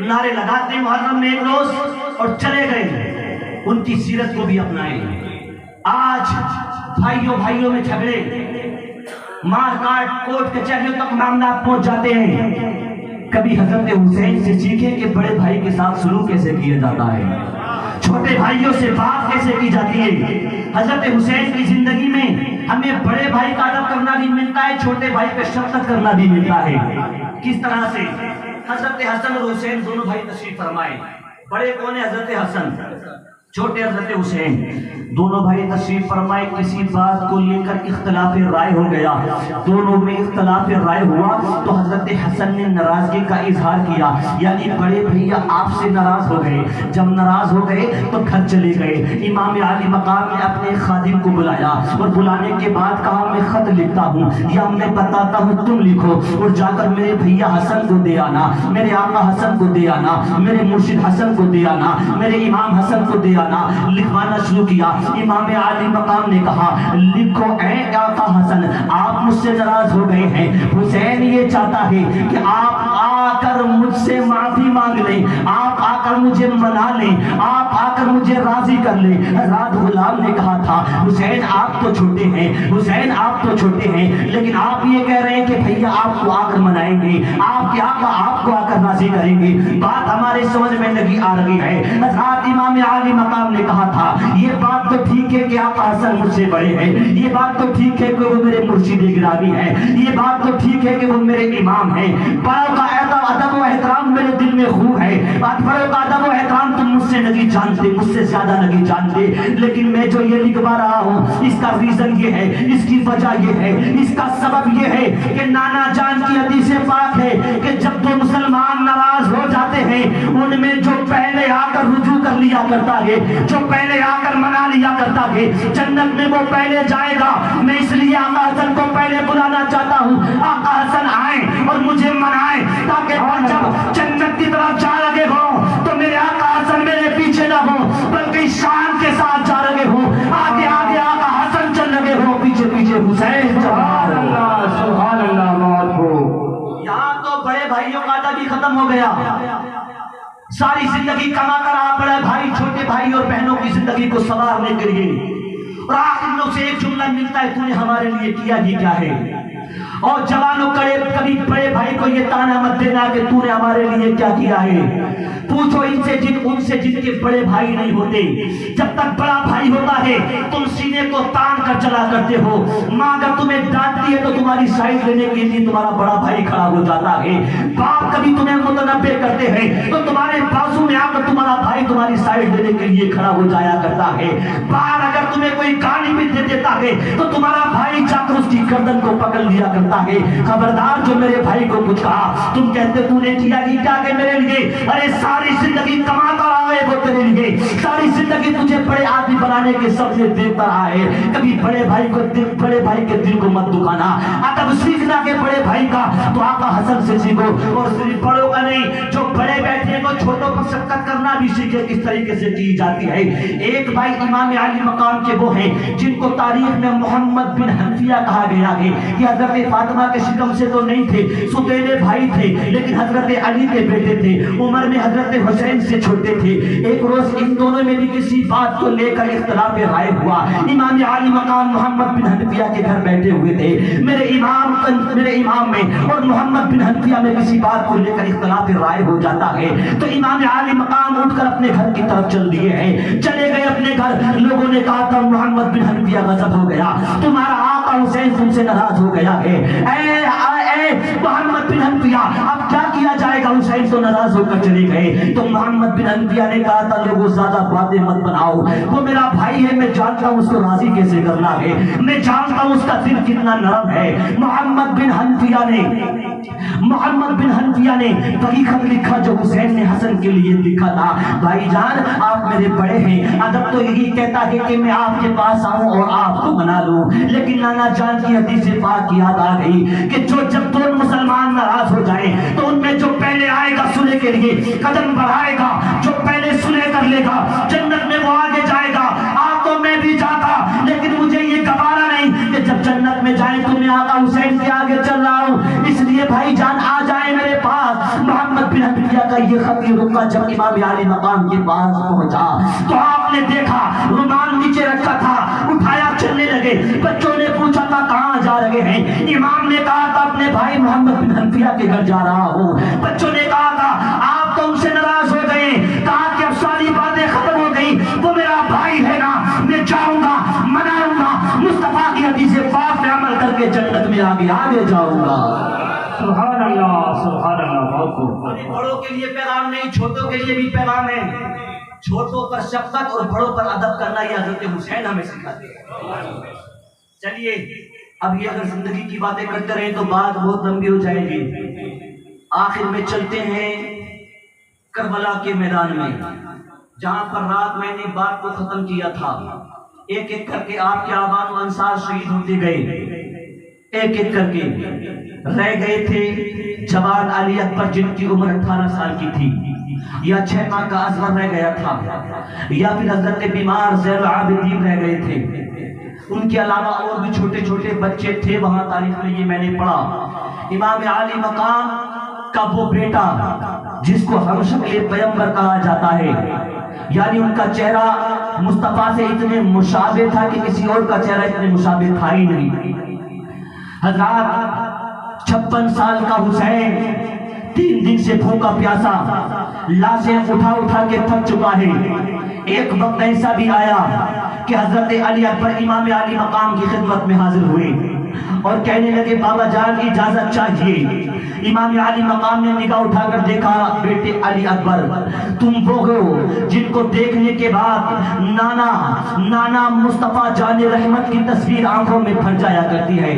نعرے لگاتے محرم میں ایک روز اور چلے گئے، ان کی سیرت کو بھی اپنائیں۔ آج بھائیوں میں جھگڑے، مار کاٹ، کوٹ کچہریوں تک معاملات پہنچ جاتے ہیں۔ کبھی حضرت حسین سے سیکھیں کہ بڑے بھائی کے ساتھ سلوک کیسے کیا جاتا ہے، چھوٹے بھائیوں سے بات کیسے کی جاتی ہے۔ حضرت حسین کی زندگی میں ہمیں بڑے بھائی کا ادب کرنا بھی ملتا ہے، چھوٹے بھائی پہ شفقت کرنا بھی ملتا ہے۔ کس طرح سے؟ حضرت حسن اور حسین دونوں بھائی تشریف فرمائے، بڑے کون ہیں؟ حضرت حسن، چھوٹے حضرت حسین، دونوں بھائی تشریف فرمائے۔ کسی بات کو لے کر اختلاف رائے ہو گیا، دونوں میں اختلاف رائے ہوا تو حضرت حسن نے ناراضگی کا اظہار کیا، یعنی بڑے بھیا آپ سے ناراض ہو گئے۔ جب ناراض ہو گئے تو گھر چلے گئے۔ امام عالی مقام نے اپنے خادم کو بلایا اور بلانے کے بعد کہا میں خط لکھتا ہوں یا میں بتاتا ہوں، تم لکھو اور جا کر میرے بھیا حسن کو دے آنا، میرے آقا حسن کو دے آنا، میرے مرشد حسن کو دے آنا، میرے امام حسن کو دے آنا۔ لکھوانا شروع کیا۔ امام عالی مقام نے کہا لکھو اے آقا حسن، آپ مجھ سے ناراض ہو گئے ہیں، حسین یہ چاہتا ہے کہ آپ آ کر مجھ سے معافی مانگ لیں، آپ آ کر مجھے منا لیں، آپ آ کر مجھے راضی کر لیں۔ حضرت غلام نے کہا تھا حسین آپ تو چھوٹے ہیں، حسین آپ تو چھوٹے ہیں، لیکن آپ یہ کہہ رہے ہیں کہ بھیا آپ کو آ کر منائیں گے، آپ کے آقا آپ کو آ کر راضی کریں گے، بات ہمارے سمجھ میں نہیں آ رہی ہے۔ حضرت امام عالی مقام نے کہا تھا یہ بات تو ٹھیک ہے کہ آقا حسن مجھ سے بڑے ہیں، یہ بات تو ٹھیک ہے کہ وہ میرے مرشد گرامی ہیں، یہ بات تو ٹھیک ہے کہ وہ میرے امام ہیں، بڑوں کا ادب و احترام میرے دل میں خون ہے، بڑوں کا ادب و احترام تم مجھ سے نہیں جانتے، مجھ سے زیادہ نہیں جانتے، لیکن میں جو یہ لکھوا رہا ہوں اس کا ریزن یہ ہے، اس کی وجہ یہ ہے، اس کا سبب یہ ہے کہ نانا جان کی حدیث پاک ہے کہ جب دو مسلمان ناراض ہو جاتے ہیں ان میں جو پہلے آ کر رجوع کر لیا کرتا ہے، جو پہلے آ کر منا لیا کرتا ہے، جنت میں وہ پہلے جائے گا۔ میں اس لیے آقا حسن کو پہلے بلانا چاہتا ہوں، آقا حسن آئیں اور مجھے منائیں تاکہ جب جنت کی طرف جا لگے ہوں تو میرے آقا حسن میرے پیچھے نہ ہوں بلکہ شان کے ساتھ جا لگے ہوں، آگے آگے آقا حسن چل لگے ہوں، پیچھے پیچھے حسین چل لگے ہوں۔ سبحان اللہ موت ہو۔ یہاں تو بڑے بھائیوں کا ادب ہی ختم ہو گیا، ساری زندگی کما کر آپ بڑے بھائی چھوٹے بھائی اور بہنوں کی زندگی کو سنوارنے کے لیے، اور آخر میں اسے ایک جملہ ملتا ہے تو نے ہمارے لیے کیا ہی کیا ہے۔ اور جوانوں کبھی بڑے بھائی کو یہ تانا مت دینا کہ تو نے ہمارے لیے کیا کیا ہے۔ پوچھو ان سے جن کے بڑے بھائی نہیں ہوتے، جب تک بڑا بھائی ہوتا ہے تم سینے کو تان کر چلا کرتے ہو، ماں اگر تمہیں ڈانٹتی ہے تو تمہاری سائڈ لینے کے لیے تمہارا بڑا بھائی کھڑا ہو جاتا ہے، باپ کبھی تمہیں متنبہ کرتے ہیں تو تمہارے بازو میں آ کر تمہارا بھائی تمہاری سائڈ لینے کے لیے کھڑا ہو جایا کرتا ہے، باہر اگر تمہیں کوئی گالی بھی دے دیتا ہے تو تمہارا بھائی جا کر اس کی گردن کو پکڑ لیا کرتا ہے۔ خبردار جو میرے بھائی کو کچھ کہا، تم کہتے تو نے کیا ہی کیا کہ میرے لیے، ارے ساری زندگی کماتا رہا ہے وہ تیرے لیے، ساری زندگی تجھے بڑے آدمی بنانے کے سب سے دیکھتا رہا ہے، کبھی بڑے بھائی کے دل کو مت دکھانا، ادب سیکھنا کے بڑے بھائی کا تو آقا حسن سے سیکھو، اور صرف بڑوں کا نہیں، جو بڑے بیٹھے کو چھوٹوں پر شفقت کرنا بھی سیکھے کس طریقے سے کی جاتی ہے۔ ایک بھائی امام علی مقام کے وہ ہیں جن کو تاریخ میں محمد بن حنفیہ کہا گیا ہے، یہ حضرت فاطمہ کے شکم سے تو نہیں تھے، سوتیلے بھائی تھے، لیکن حضرت علی کے بیٹے تھے، عمر میں حضرت حسین سے چھوٹے تھے۔ ایک روز ان دونوں میں بھی کسی بات کو لے کر اختلاف رائے ہوا، امام علی مقام محمد بن حنفیہ کے گھر بیٹھے ہوئے تھے، میرے امام میں اور محمد بن حنفیہ میں کسی بات کو لے کر اختلاف رائے ہو جاتا ہے تو امام علی مقام اٹھ کر اپنے گھر کی طرف چل دیے ہیں، چلے گئے اپنے گھر۔ لوگوں نے کہا تھا محمد بن حنفیہ غضب ہو گیا، تمہارا آقا حسین تم سے ناراض ہو گیا ہے، اے محمد بن حنفیہ اب کیا کیا جائے گا، حسین تو ناراض ہو کر چلے گئے۔ تو محمد بن حنفیہ نے کہا تھا لوگوں زیادہ باتیں مت بناؤ، وہ میرا بھائی ہے، میں جانتا ہوں اس کو راضی کیسے کرنا ہے، میں جانتا ہوں اس کا دل کتنا نرم ہے۔ محمد بن حنفیہ نے وہی خط لکھا جو حسین نے حسن کے لیے لکھا تھا، بھائی جان آپ میرے بڑے ہیں، ادب تو یہی کہتا ہے کہ میں آپ کے پاس آؤں اور آپ کو منا لوں، لیکن نانا جان کی حدیث پاک یاد آ گئی کہ جب دونوں مسلمان ناراض ہو جائیں تو ان میں جو پہلے آئے گا صلح کے لیے قدم بڑھائے گا، جو پہلے صلح کر لے گا جنت میں وہ آگے جائے گا۔ آ تو میں بھی جاتا لیکن مجھے یہ گوارا نہیں کہ جب جنت میں جائیں تو میں آقا حسین کے آگے چل رہا ہوں، اس لیے بھائی جان آ جائیں میرے پاس۔ محمد بن حنفیہ کا یہ خط رکا جب امام علی مقام کے پاس پہنچا تو آپ نے دیکھا رومال نیچے رکھا تھا، اٹھایا چلنے لگے۔ بچوں نے پوچھا تھا کہاں جا رہے ہیں؟ امام نے کہا تھا اپنے بھائی محمد بن حنفیہ کے گھر جا رہا ہوں۔ بچوں نے کہا تھا آپ تو ان سے ناراض ہو گئے، کہا کہ اب ساری باتیں ختم ہو گئی، وہ میرا بھائی ہے نا، میں جاؤں گا مناؤں گا، مصطفیٰ کی حدیث پاک پہ عمل کر کے جنت میں آگے جاؤں گا۔ سبحان اللہ سبحان اللہ۔ بہت خوب۔ بڑوں کے لیے پیغام نہیں، چھوٹوں کے لیے بھی پیغام ہے۔ چھوٹوں پر شفقت اور بڑوں پر ادب کرنا یہ حضرت حسین ہمیں سکھاتے ہیں۔ چلیے اب یہ اگر زندگی کی باتیں کرتے رہے تو بات بہت لمبی ہو جائے گی۔ آخر میں چلتے ہیں کربلا کے میدان میں، جہاں پر رات میں نے بات کو ختم کیا تھا۔ ایک ایک کر کے آپ کے آبان و انصار شہید ہوتے گئے، ایک ایک کر کے رہ گئے تھے جوان علی اکبر جن کی عمر 18 سال کی تھی، یا 6 ماہ کا اصغر رہ گیا تھا، یا پھر حضرت بیمار زین العابدین رہ گئے تھے۔ ان کے علاوہ اور بھی چھوٹے چھوٹے بچے تھے، وہاں تاریخ میں یہ میں نے پڑھا۔ امام علی مقام کا وہ بیٹا جس کو ہم شکل پیغمبر کہا جاتا ہے، یعنی ان کا چہرہ مصطفیٰ سے اتنے مشابہ تھا کہ کسی اور کا چہرہ اتنے مشابہ تھا ہی نہیں۔ حضرات 56 سال کا حسین 3 دن سے بھوکا پیاسا، لاشیں اٹھا اٹھا کے تھک چکا ہے۔ ایک وقت ایسا بھی آیا کہ حضرت علی اکبر امام علی مقام کی خدمت میں حاضر ہوئے اور کہنے لگے بابا جان اجازت چاہیے۔ امام علی مقام نے نگاہ اٹھا کر دیکھا، بیٹے علی اکبر تم وہ ہو جن کو دیکھنے کے بعد نانا مصطفیٰ جان رحمت کی تصویر آنکھوں میں بھر جایا کرتی ہے۔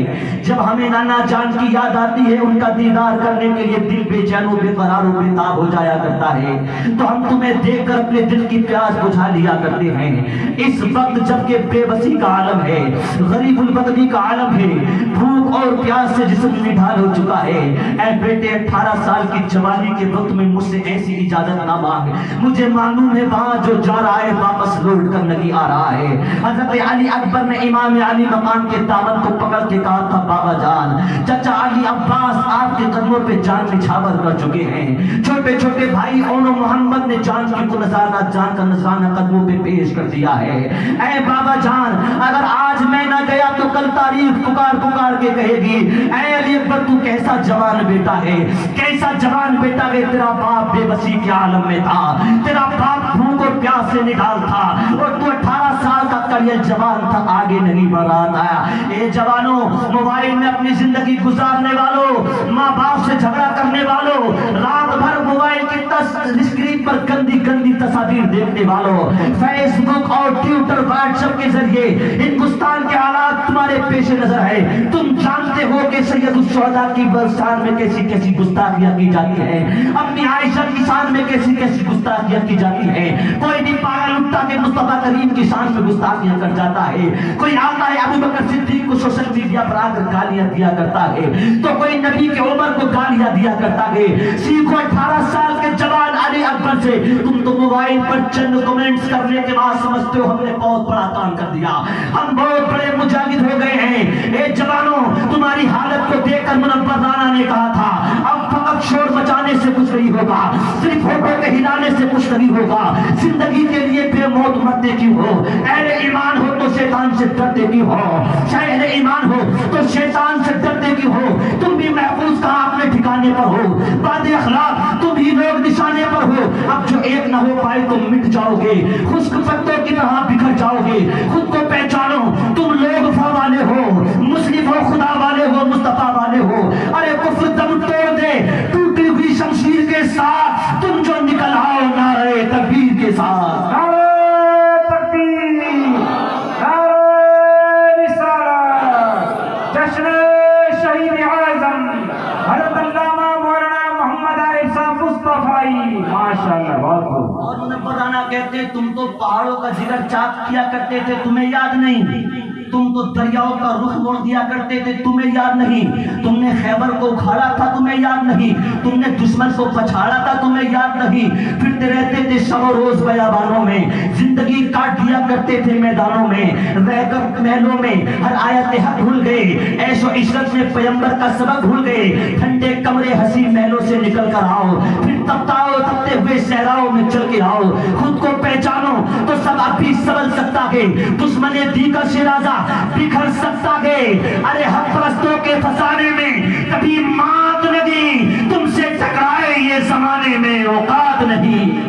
جب ہمیں نانا جان کی یاد آتی ہے، ان کا دیدار کرنے کے لیے دل بے چین و بے قرار و بے تاب ہو جایا کرتا ہے، تو ہم تمہیں دیکھ کر اپنے دل کی پیاس بجھا لیا کرتے ہیں۔ اس وقت جبکہ بے بسی کا عالم ہے، غریب البدنی کا عالم ہے، بھوک اور پیاس سے جسم نڈھال ہو چکا ہے، اے بیٹے 18 سال کی جوانی کے وقت میں مجھ سے ایسی اجازت نہ مانگ، مجھے معلوم ہے وہاں جو جا رہا ہے واپس لوٹ کر نہیں آ رہا ہے۔ حضرت علی اکبر نے امام علی مقام کے دامن کو پکڑ کے کہا تھا بابا جان چچا علی عباس آپ کے قدموں پہ جان نچھاور کر چکے ہیں۔ چھوٹے چھوٹے بھائی اون و محمد نے جان کی نذرانہ جان کا نذرانہ قدموں پہ پیش کر دیا ہے۔ اے بابا جان اگر آج میں نہ گیا تو کل تاریخ پکار پکار کے کہے گی اے علی اکبر تو کیسا جوان بیٹا ہے، کیسا جوان بیٹا ہے، تیرا باپ بے بسی کے عالم میں تھا، تیرا باپ بھوک اور پیاس سے نڈال تھا اور تو 18 سال کا کڑیا جوان تھا، آگے نہیں بڑھ رہا تھا۔ اے جوانوں، موبائل میں اپنی زندگی گزارنے والوں، ماں باپ سے جھگڑا کرنے والوں، رات بھر موبائل کی اسکرین پر گندی گندی تصاویر دیکھنے والوں، فیس بک اور ٹویٹر واٹس ایپ کے ذریعے ہندوستان کے حالات تمہارے پیش نظر ہے۔ تم جانتے ہو کہ سید الشہداء کی شان میں کیسی کیسی گستاخیاں کی جاتی ہیں، اپنی عائشہ کی شان میں کیسی کیسی گستاخیاں کی جاتی ہیں۔ کوئی بھی پاگل اٹھتا کہ مصطفیٰ کریم کی شان میں گستاخیاں کر جاتا ہے، کوئی آتا ہے ابو بکر صدیق کو سوشل میڈیا پر آ کر گالیاں دیا کرتا ہے، تو کوئی نبی کے عمر کو گالیاں دیا کرتا ہے۔ سیکھو 18 سال کے جوان علی اکبر سے، تم تو موبائل پر چند کمنٹس کرنے کے بعد سمجھتے ہو ہم نے بہت بڑا کام کر دیا، ہم بہت بڑے مجاہد ہو گئے ہیں۔ اے جوانوں، تمہاری حالت کو دیکھ کر منور رانا نے کہا تھا اب فقط شور مچانے سے کچھ نہیں ہوگا، صرف ہوٹوں کے ہلانے سے کچھ نہیں ہوگا، زندگی کے لیے بے موت مرتے کیوں ہو، اہل ایمان ہو تو شیطان سے ڈرتے کیوں ہو، اہل ایمان ہو تو شیطان سے ڈرتے کیوں ہو، تم بھی محفوظ کہاں اپنے ٹھکانے پر ہو، باد اخلاق تم ہی لوگ نشانے پر ہو، اب جو ایک نہ ہو پائے تم مٹ جاؤ گے، خشک پتوں کی طرح بکھر جاؤ گے، خود کو پہچانو تم لوگ وفا والے ہو، مسلم ہو، خدا والے ہو، مصطفیٰ والے ہو، ارے کفر دم توڑ دے ٹوٹی ہوئی شمشیر کے ساتھ، تم جو نکل آؤ نعرے تکبیر کے ساتھ، نعرے تکبیر، نعرے رسالت، جشن شہید اعظم حضرت علامہ مولانا محمد عارف صاحب مصطفی، ماشاءاللہ بہت خوب۔ اور منور رانا کہتے ہیں تم تو پہاڑوں کا جگر چاک کیا کرتے تھے، تمہیں یاد نہیں، تم تو دریاؤں کا رخ موڑ دیا کرتے تھے، تمہیں یاد نہیں؟ تم نے خیبر کو اکھاڑا تھا، تمہیں یاد نہیں؟ تم نے دشمن کو پچھاڑا تھا، تمہیں یاد نہیں؟ پھرتے رہتے تھے شب و روز بیابانوں میں، زندگی کاٹ دیا کرتے تھے میدانوں میں، رہ کر محلوں میں ہر آیت حق بھول گئے، عیش و عشرت میں پیغمبر کا سبق بھول گئے۔ ٹھنڈے کمرے حسین محلوں سے نکل کر آؤ، پھر تپتاؤ تپتے ہوئے صحراؤں میں چل کے آؤ، خود کو پہچانو تو سب اب بھی سنبھل سکتا ہے، دشمن دی کا شیرازہ بکھر سکتا ہے۔ ارے حق پرستوں کے فسانے میں کبھی مات نہیں، تم سے ٹکرائے یہ زمانے میں اوقات نہیں،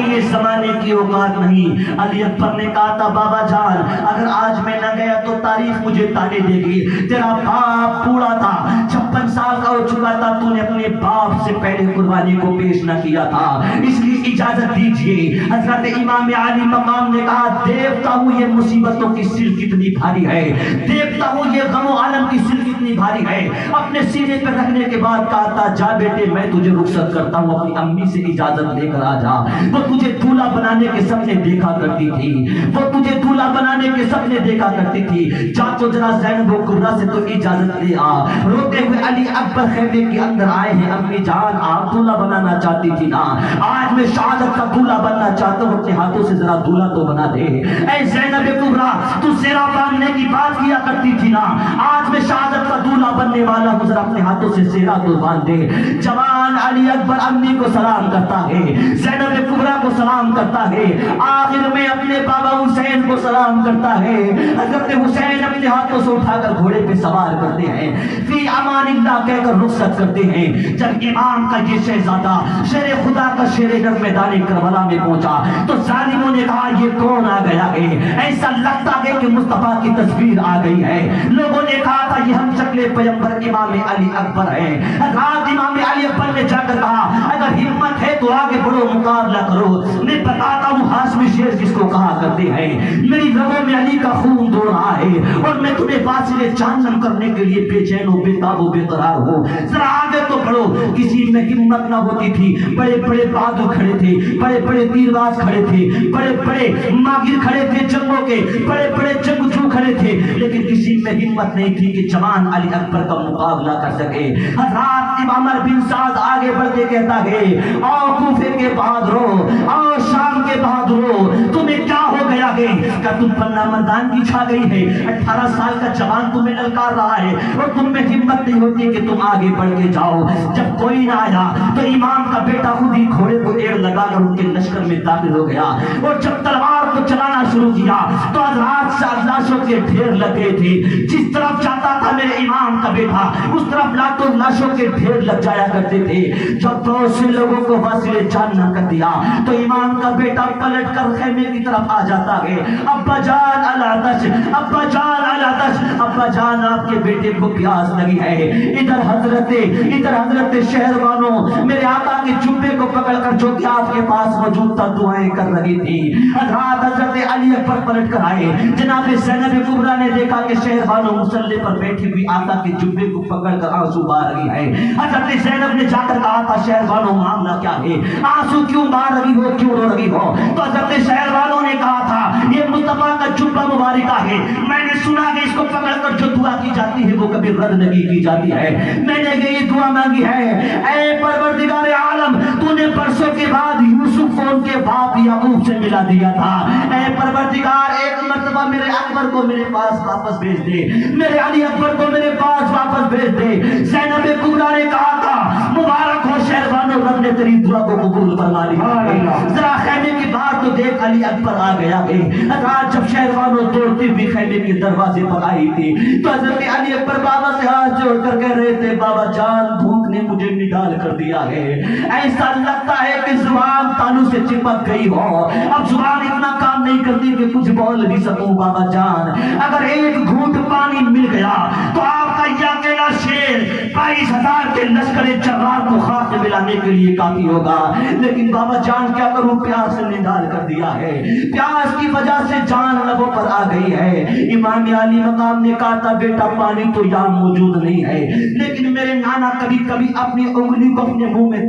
یہ زمانے کی اوقات نہیں۔ علی اکبر نے کہا تھا بابا جان اگر آج میں نہ گیا تو تاریخ مجھے تانے دے گی، تیرا باپ بوڑھا تھا، 56 سال کا ہو چکا تھا، تو نے اپنے باپ سے پہلے قربانی کو پیش نہ کیا تھا، اس لیے اجازت دیجئے۔ حضرت امام علی مقام نے کہا دیکھتا ہوں یہ مصیبتوں کی سل کتنی بھاری ہے، دیکھتا ہوں یہ غم و عالم کی سل کتنی بھاری ہے۔ اپنے سینے پر رکھنے کے بعد کہا تھا جا بیٹے میں تجھے رخصت کرتا ہوں، اپنی امی سے اجازت لے کر آ جا، وہ تجھے دولہا بنانے کے سپنے دیکھا کرتی تھی، وہ تجھے دولہا بنانے کے سپنے دیکھا کرتی تھی، جا تو ذرا زینب و کبریٰ سے تو اجازت لے آ۔ روتے ہوئے علی اکبر خیمے کے اندر آئے ہیں، امی جان آپ دولہا بنانا چاہتی تھی نا، آج میں شہادت کا دولہا بننا چاہتا ہوں، اپنے ہاتھوں سے ذرا دولہا تو بنا دے۔ اے زینب کبریٰ تو زیرہ باندھنے کی بات کیا کرتی تھی نا، آج میں شہادت کا دولہا بننے والا ہوں، ذرا اپنے ہاتھوں سے زیرہ تو باندھ دے۔ جوان علی اکبر امی کو سلام کرتا ہے، زینب کبریٰ کو سلام کرتا ہے، آخر میں اپنے بابا حسین کو سلام کرتا ہے۔ حضرت حسین اپنے ہاتھوں سے اٹھا کر گھوڑے پہ سوار کرتے ہیں، فی امان اللہ کہہ کر رخصت کرتے ہیں۔ جب امام کا یہ شہزادہ شیر خدا کا شیر گر میدان کربلا میں پہنچا تو ظالموں نے کہا یہ کون آ گیا ہے، ایسا لگتا ہے کہ مصطفیٰ کی تصویر آ گئی ہے۔ لوگوں نے کہا تھا یہ ہم شکل پیغمبر امام علی اکبر ہے۔ حضرات امام علی اکبر نے جا کر کہا اگر ہمت ہے تو آگے بڑھو مقابلہ کرو، میں بتاتا ہوں ہاشمی شیر جس کو کہا کرتے ہیں، میری رگوں میں علی کا خون دوڑ رہا ہے اور میں تمہیں فاصلے چاندن کرنے کے لیے بے چین و بے تاب و بے قرار ہوں، ذرا آگے تو بڑھو۔ کسی میں ہمت نہ ہوتی تھی، بڑے بڑے بہادر کھڑے تھے، بڑے بڑے تیرباز کھڑے تھے، بڑے بڑے ماہر کھڑے تھے جنگوں کے، بڑے بڑے جنگجو کھڑے تھے، لیکن کسی میں ہمت نہیں تھی کہ جوان علی اکبر کا مقابلہ کر سکے۔ حضرات عمر بن سعد آگے بڑھ کے کہتا ہے آؤ کوفے کے بہادروں، آؤ شام کے بہادروں، تمہیں کیا ہو گیا ہے؟ کیا تم پر نامردانگی چھا گئی ہے؟ 18 سال کا جوان تمہیں للکار رہا ہے اور تم میں ہمت نہیں ہوتی کہ تم آگے بڑھ کے جاؤ۔ جب کوئی نہ آیا تو امام کا بیٹا خود ہی گھوڑے کو ایڑ لگا کر ان کے لشکر میں داخل ہو گیا اور جب تلوار کو چلانا شروع کیا تو حضرات سے لاشوں کے ڈھیر لگ گئے تھے، جس طرف جاتا تھا میرے امام کا بیٹا اس طرف لاشوں کے ڈھیر لگ جایا کرتے تھے۔ جب بہت سے لوگوں کو فاصلے جاننا کر دیا تو امام کا بیٹا پلٹ کر خیمے کی طرف آ جاتا ہے، ابا جان العطش، ابا جان العطش، ابا جان آپ کے بیٹے کو پیاس لگی ہے۔ ادھر حضرت شہروانوں میرے آقا کے جبے کو پکڑ کر جو کہ آپ کے پاس موجود تھا دعائیں کر رہی تھی۔ حضرت علی اکبر پلٹ کر آئے، جناب زینب کبریٰ نے دیکھا کہ شہروانوں مسلح پر بیٹھی ہوئی آقا کے جبے کو پکڑ کر آنسو بہا رہی ہے۔ حضرت زینب نے جا کر کہا تھا شہروانوں معاملہ کیا ہے، آنسو کیوں بہا رہی ہو، کیوں رو رہی ہو؟ تو حضرت شہروانوں نے کہا تھا یہ مصطفیٰ کا جبہ مبارکہ ہے، میں نے سنا کہ اس کو پکڑ کر جو دعا کی جاتی ہے وہ کبھی رد نہیں کی جاتی ہے، میں نے یہ دعا مانگی ہے اے پروردگار عالم تو نے برسوں کے بعد یوسف کو ان کے باپ یعقوب سے ملا دیا تھا، اے پروردگار ایک مرتبہ میرے اکبر کو میرے پاس واپس بھیج دے، میرے علی اکبر کو میرے پاس واپس بھیج دے۔ زینب کبریٰ نے کہا تھا مبارک ہو شہروانوں، رب نے تیری دعا کو قبول فرما لیا۔ ذرا خیمے کی باہر تو دیکھ علی اکبر آ گیا ہے۔ رات جب شہروانوں دوڑتی ہوئی خیمے کے دروازے پر آئی تھی تو حضرت علی اکبر بابا سے ہاتھ جوڑ کر کہہ رہے تھے بابا جان بھوک نے مجھے نڈال کر دیا ہے، ایسا لگتا ہے کہ زبان تالو سے چپک گئی ہو، اب زبان اتنا کام نہیں کرتی کہ کچھ بول بھی سکوں۔ بابا جان اگر ایک گھونٹ پانی مل گیا تو آپ کا کا یہ اکیلا شیر 22,000 کے لشکر جرار کو خاک میں ملانے کے لیے کافی ہوگا، لیکن بابا جان کیا کروں، پیاس نے نڈال کر دیا ہے، پیاس کی وجہ سے جان لبوں پر آ گئی ہے۔ امام علی مقام نے کہا تھا بیٹا پانی تو یہاں موجود نہیں ہے، لیکن میرے نانا کبھی کبھی اپنی انگلی کو اپنے منہ میں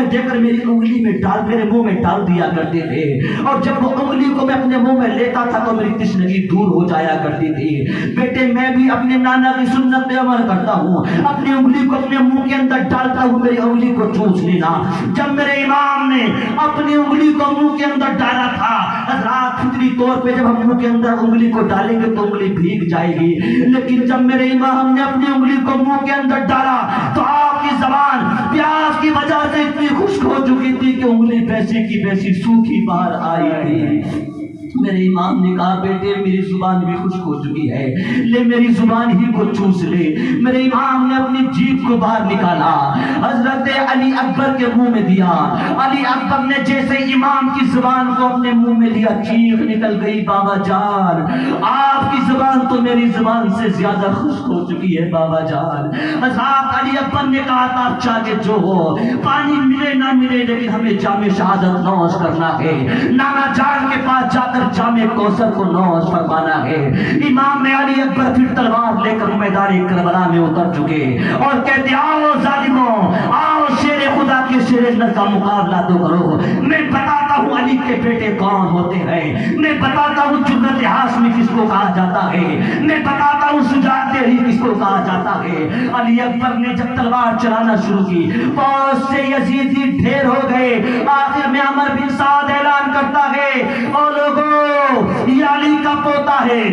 دے کر میری انگلی میں ڈال میرے منہ میں ڈال دیا کرتے تھے، اور جب وہ انگلی کو میں اپنے منہ میں لیتا تھا تو میری تشنگی دور ہو جایا کرتی تھی۔ بیٹے میں بھی اپنے نانا کی سنت پہ عمل کرتا ہوں، اپنی انگلی کو اپنے منہ کے اندر ڈالتا ہوں، میری انگلی کو چوس لینا۔ جب میرے امام نے اپنی انگلی کو منہ کے اندر ڈالا تھا، حضرات فطری طور پہ جب ہم منہ کے اندر انگلی کو ڈالیں گے تو انگلی بھیگ جائے گی، لیکن جب میرے امام نے اپنی انگلی کو منہ کے اندر ڈالا تو آپ کی زبان پیاس کی وجہ سے اتنی خشک ہو چکی تھی کہ انگلی ویسی کی ویسی سوکھی باہر آئی تھی۔ میرے امام نے کہا بیٹے میری زبان بھی خشک ہو چکی ہے، لے میری زبان ہی کو چوس لے۔ میرے امام نے اپنی جیب کو باہر نکالا، حضرت علی اکبر کے منہ میں دیا۔ علی اکبر نے جیسے امام کی زبان کو اپنے منہ میں دیا، چیخ نکل گئی بابا جان آپ کی زبان تو میری زبان سے زیادہ خشک ہو چکی ہے بابا جان۔ حضرت علی اکبر نے کہا تھا اچھا کہ جو ہو پانی ملے نہ ملے لیکن ہمیں جام شہادت نوش کرنا ہے، نانا جان کے پاس جا کر جامع کوثر کو نوش فرمانا ہے۔ امام علی اکبر پھر تلوار لے کر میدان کربلا میں اتر چکے اور کہتے آؤ ظالموں، آؤ شیر خدا کے شیر نر کا مقابلہ تو کرو، میں بتاتا ہوں علی کے بیٹے کون ہوتے ہیں، میں بتاتا ہوں جرأت ہاشمی کس کو کہا جاتا ہے، میں بتاتا ہوں شجاعت ہی کس کو کہا جاتا ہے۔ علی اکبر نے جب تلوار چلانا شروع کی بہت سے یزیدی ڈھیر ہو گئے، آخر میں عمر بن سعد اعلان کرتا ہے او لوگوں یہ علی کا پوتا ہے،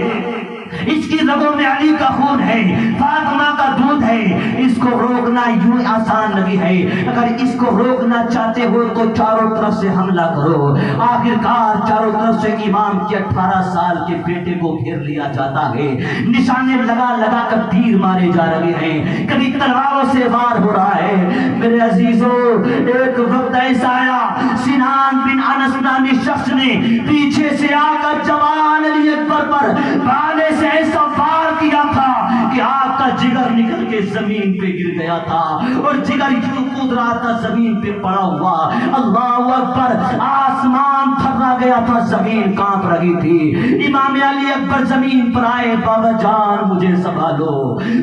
اس کی رگوں میں علی کا خون ہے، فاطمہ کا دودھ ہے، اس کو روکنا یوں آسان نہیں ہے، اگر اس کو روکنا چاہتے ہو تو چاروں طرف سے حملہ کرو۔ آخرکار چاروں طرف سے امام کے 18 سال کے بیٹے کو گھیر لیا جاتا ہے، نشانے لگا لگا کر تیر مارے جا رہے ہیں، کبھی تلواروں سے وار ہو رہا ہے۔ میرے عزیزو ایک وقت ایسا آیا سنان بن انس نامی شخص نے پیچھے سے آ کر جوان علی اکبر پر بھالے سے ایسا وار کیا تھا کہ آپ کا جگر نکل کے زمین پہ گر گیا تھا اور جگر یوں کود رہا تھا زمین پہ پڑا ہوا۔ اللہ اکبر، آسمان تھرا گیا تھا، زمین کانپ رہی تھی۔ امام علی اکبر زمین پر آئے، بابا جان مجھے سنبھالو،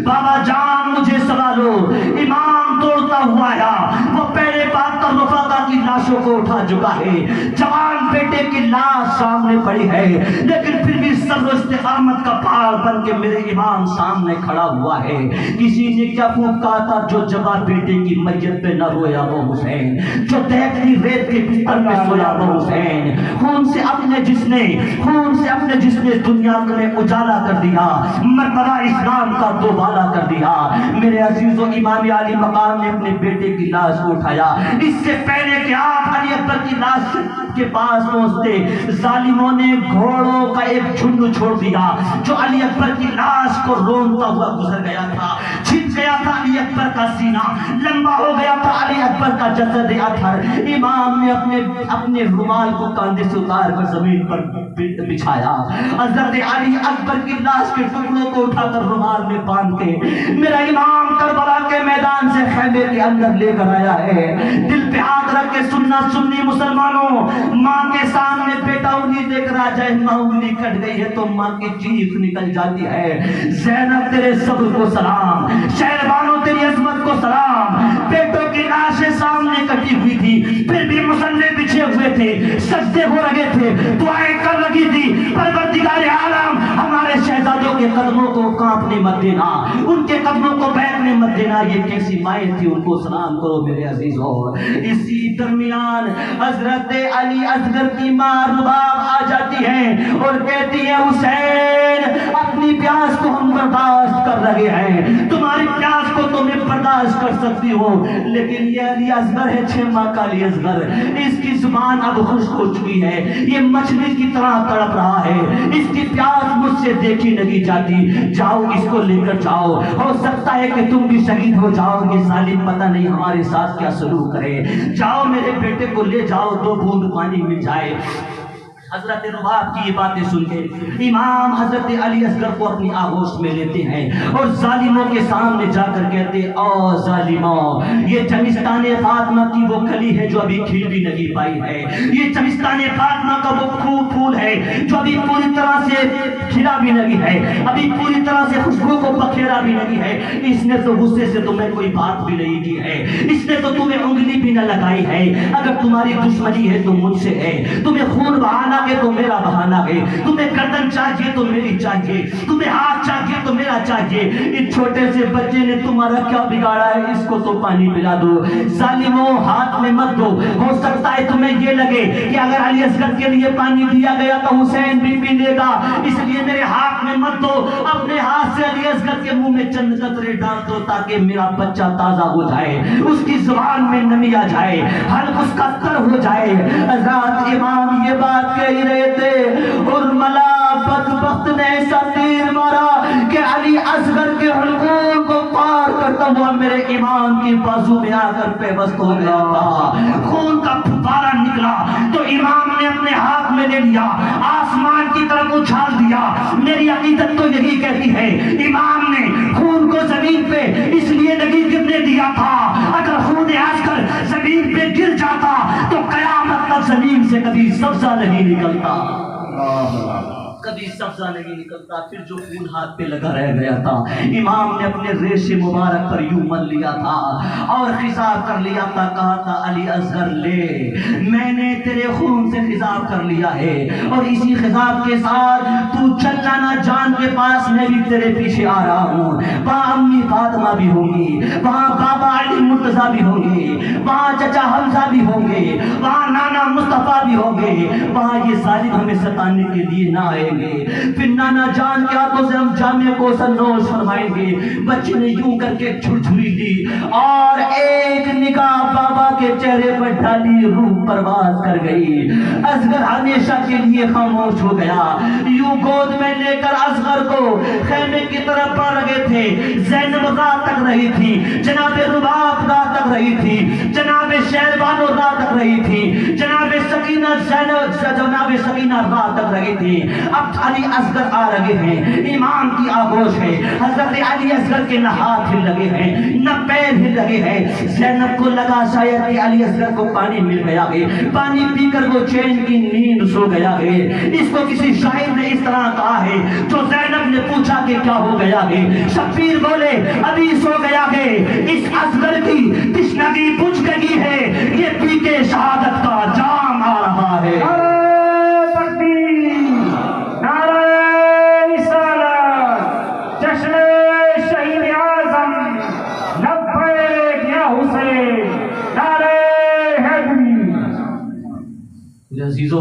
بابا جان مجھے سنبھالو۔ امام دوڑتا ہوا آیا، وہ پہلے بات پر رفاقہ کی لاشوں کو اٹھا چکا ہے، جوان بیٹے کی لاش سامنے پڑی ہے، لیکن پھر بھی صبر و استقامت کا پہاڑ بن کے میرے امام سامنے کھڑا ہوا ہے۔ کسی نے کیا خوب کہا تھا جو جوان بیٹے کی میت پہ نہ رویا وہ حسین، جو دیکھتی ریت کے بستر میں سویا وہ حسین، خون سے اپنے جسم دنیا میں اجالا کر دیا، مرتبہ اسلام کا دوبالا کر دیا۔ میرے عزیزو امام علی مقام نے اپنے بیٹے کی لاش کو اٹھایا، اس سے پہلے کہ آپ علی اکبر کی لاش کے پاس پہنچتے ظالموں نے گھوڑوں کا ایک جھنڈ چھوڑ دیا جو علی اکبر کی لاش کو رونتا ہوا گزر گیا تھا۔ چھپ گیا تھا علی اکبر کا سینہ، لمبا ہو گیا تھا علی اکبر کا جسد اطہر۔ امام نے اپنے رومال کو کاندھے سے اتار کر زمین پر بچھایا، حضرت علی اکبر کی لاش کے ٹکڑوں کو اٹھا کر رومال میں باندھ کے میرا امام کربلا کے میدان سے خیمے کے اندر لے کر آیا ہے۔ دل پہ ہاتھ رکھ کے سننا سنی مسلمانوں، ماں کے سامنے بیٹا انگلی دیکھ رہا جائے، ماں انگلی کٹ گئی ہے تو ماں کی چیخ نکل جاتی ہے، زینب تیرے صبر کو سلام، شہربانوں تیری عظمت کو سلام۔ بیٹوں کی لاشیں سامنے کٹی ہوئی تھی، پھر بھی مصلے بچھے ہوئے تھے، سجدے ہو رہے تھے، دعائیں کر رہی تھی، پروردگار عالم ہمارے شہزادوں کے قدموں کو کانپنے مت دینا، ان کے قدموں کو بہکنے مت دینا۔ یہ کیسی مائیں تھی، ان کو سلام کرو میرے عزیزو۔ اسی درمیان حضرت علی اصغر کی ماں رباب آ جاتی ہے اور کہتی ہے حسین اپنی پیاس کو ہم برداشت کر رہے ہیں، تمہاری پیاس کو تو میں برداشت کر سکتی ہوں، لیکن یہ علی اصغر ہے، 6 ماہ کا علی اصغر، اس کی زبان اب خشک ہو چکی ہے، یہ مچھلی کی طرح تڑپ رہا ہے، اس کی پیاس مجھ سے دیکھی نہیں جاتی، جاؤ اس کو لے کر جاؤ، ہو سکتا ہے کہ تم بھی شہید ہو جاؤ، یہ ظالم پتہ نہیں ہمارے ساتھ کیا سلوک کرے، جاؤ میرے بیٹے کو لے جاؤ، 2 بوند پانی مل جائے۔ حضرت رباب کی یہ باتیں سن کے امام حضرت علی اصغر کو اپنی آغوش میں لیتے ہیں اور ظالموں کے سامنے جا کر کہتے او ظالموں، یہ چمستان فاطمہ کی وہ کلی ہے جو ابھی کھل بھی نہیں پائی ہے، یہ چمستان فاطمہ کا وہ پھول ہے جو ابھی پوری طرح سے کھلا بھی نہیں ہے، ابھی پوری طرح سے خوشبو کو بکھیرا بھی نہیں ہے۔ اس نے تو غصے سے تمہیں کوئی بات بھی نہیں کی ہے، اس نے تو تمہیں انگلی بھی نہ لگائی ہے۔ اگر تمہاری دشمنی ہے تو مجھ سے ہے، تمہیں خون بہانا ہے تو میرا بہانا ہے، تمہیں گردن چاہیے تو میری چاہیے، تمہیں ہاتھ چاہیے تو میرا چاہیے۔ اس چھوٹے سے بچے نے تمہارا کیا بگاڑا ہے، اس کو تو پانی پلا دو۔ ظالموں، ہاتھ میں مت دو، ہو سکتا ہے تمہیں یہ لگے کہ اگر علی اصغر کے لیے پانی دیا گیا تو حسین بھی پی لے گا، اس لیے میرے ہاتھ میں مت دو، اپنے ہاتھ سے علی اصغر کے منہ میں چند قطرے ڈال دو تاکہ میرا بچہ تازہ ہو جائے، اس کی زبان میں نمی آ جائے، حلق اس کا تر ہو جائے۔ حضرات امام یہ بات کہہ رہے تھے اور ملا بدبخت نے ایسا تیر مارا کہ علی اصغر کے حلقوں کو پار کرتا ہوا میرے امام کی بازو میں آ کر پیوست ہو گیا تھا۔ خون کا پھپارا نکلا تو امام نے اپنے ہاتھ میں لے لیا، آسمان کی طرف اچھال دیا۔ میری عقیدت تو یہی کہتی ہے امام نے خون کو زمین پہ اس لیے نہیں گرنے دیا تھا، اگر خون اصغر زمین پہ گر جاتا تو قیامت تک زمین سے کبھی سبزہ نہیں نکلتا، کبھی سبزہ نہیں نکلتا۔ پھر جو خون ہاتھ پہ لگا رہ گیا تھا، امام نے اپنے ریش مبارک پر یوں مل لیا تھا اور خضاب کر لیا تھا، کہا تھا علی اصغر لے، میں نے تیرے خون سے خضاب کر لیا ہے اور اسی خضاب کے ساتھ تو چل جانا جان کے پاس، میں بھی تیرے پیچھے آ رہا ہوں۔ وہاں امی فاطمہ بھی ہوں گی، وہاں بابا علی مرتضیٰ بھی ہوں گے، وہاں چچا حمزہ بھی ہوں گے، وہاں نانا مصطفیٰ بھی ہوں گے، وہاں یہ ظالم ہمیں ستانے کے لیے نہ آئیں گے۔ پھر نانا جان کے ہاتھوں سے ہم جامع کو سنوش فرمائیں گے۔ بچے نے یوں کر کے جھرجھری دی اور ایک نگاہ بابا کے چہرے پر ڈالی، روح پرواز کر گئی۔ اصغر ہمیشہ کے لیے خاموش ہو گیا۔ یوں گود میں لے کر اصغر کو خیمے کی طرف بڑھ رہے تھے۔ زینب راہ تک رہی تھی، جناب رباب راہ تک رہی تھی، جناب شہربانو راہ تک رہی تھی، جناب سکینہ راہ تک رہی تھی۔ اب علی اصغر آ رہے ہیں، امام کی آغوش ہے، حضرت علی اصغر کے نہ ہاتھ ہل لگے ہیں نہ پیر ہل لگے ہیں۔ زینب کو لگا شاید کہ علی اصغر کو پانی مل گیا ہے، پانی پی کر وہ چین کی نیند سو گیا ہے۔ اس کو کسی شاعر نے اس طرح کہا ہے، جو زینب نے پوچھا کہ کیا ہو گیا ہے، شبیر بولے ابھی سو گیا ہے، اس اصغر کی تشنگی بجھ گئی ہے، یہ پی کے شہادت کا جام آ رہا ہے۔ عزیزو،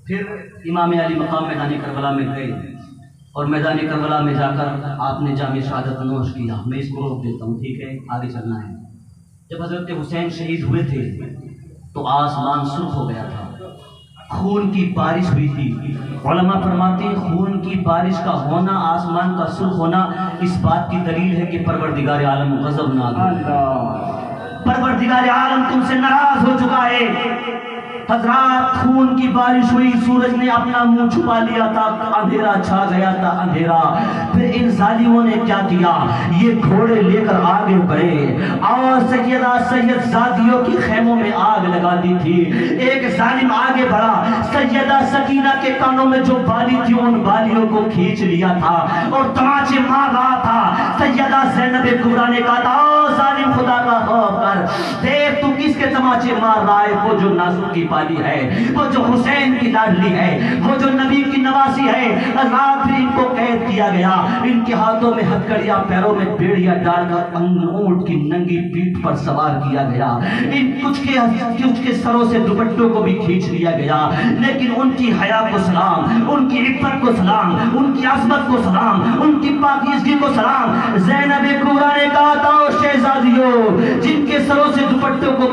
پھر امام علی مقام میدان کربلا میں گئے اور میدان کربلا میں جا کر آپ نے جام شہادت نوش کیا۔ میں اس کو روک دیتا ہوں، ٹھیک ہے، آگے چلنا ہے۔ جب حضرت حسین شہید ہوئے تھے تو آسمان سرخ ہو گیا تھا، خون کی بارش ہوئی تھی۔ علماء فرماتے ہیں خون کی بارش کا ہونا، آسمان کا سرخ ہونا اس بات کی دلیل ہے کہ پروردگار عالم غضبناک ہے، پروردگار عالم تم سے ناراض ہو چکا ہے۔ حضرات خون کی بارش ہوئی، سورج نے اپنا منہ چھپا لیا تھا، اندھیرا چھا گیا تھا، اندھیرا۔ پھر ان ظالموں نے کیا کیا، یہ گھوڑے لے کر آگے بڑھے اور سیدہ سید زادیوں کی خیموں میں آگ لگا دی تھی۔ ایک ظالم آگے بڑھا، سیدہ سکینہ کے کانوں میں جو بالی تھی ان بالیوں کو کھینچ لیا تھا اور تماچے مار رہا تھا۔ سیدہ زینب کبریٰ نے کہا تھا ظالم خدا کا خوف کر، دیکھ تو کس کے تماچے مار رہا ہے، وہ جو نازک کی بالی ہے، وہ جو حسین کی لاڈلی ہے، وہ جو نبی کی نواسی ہے۔ رات پھر ان کو قید کیا گیا، ان کے ہاتھوں میں ہتھکڑیاں، پیروں میں بیڑیاں ڈال کر اونٹ کی ننگی پیٹھ پر سوار کیا گیا۔ ان کچھ کے سروں سے دوپٹوں کو بھی کھینچ لیا گیا، لیکن ان کی حیا کو سلام، ان کی عفت کو سلام، ان کی عظمت کو سلام، ان کی پاکیزگی کو سلام۔ زینب کبریٰ نے کہا تھا شہزادیوں جن کے سروں سے دوپٹوں کو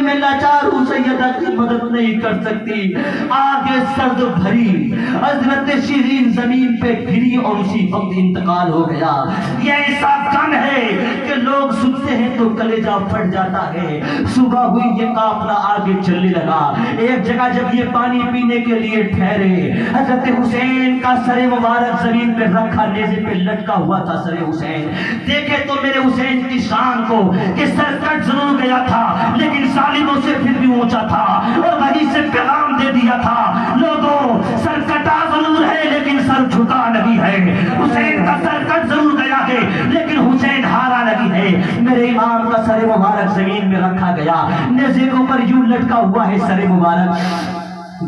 میں لاچار ہوں، سیدہ کی مدد نہیں کر سکتی۔ آگے سرد بھری حضرت شیرین زمین پہ گری اور اسی وقت انتقال ہو گیا۔ یہ ایسا غم ہے کہ لوگ سنتے ہیں تو کلیجہ پھٹ جاتا ہے۔ صبح ہوئی، یہ قافلہ آگے چلنے لگا۔ ایک جگہ جب یہ پانی پینے کے لیے ٹھہرے، حضرت حسین کا سر مبارک زمین پہ رکھا، نیزے پہ لٹکا ہوا تھا سر حسین۔ دیکھے تو میرے حسین کی شان کو کہ سر کٹ ضرور گیا تھا لیکن ظالموں سے پھر بھی اونچا تھا، اور وہیں سے پیغام دے دیا تھا، لوگوں سر کٹا ضرور ہے لیکن سر جھکا نہیں ہے۔ حسین کا سر کٹ ضرور گیا ہے لیکن حسین ہارا نہیں ہے۔ میرے امام کا سر مبارک زمین میں رکھا گیا، نیزے کے اوپر یوں لٹکا ہوا ہے سر مبارک۔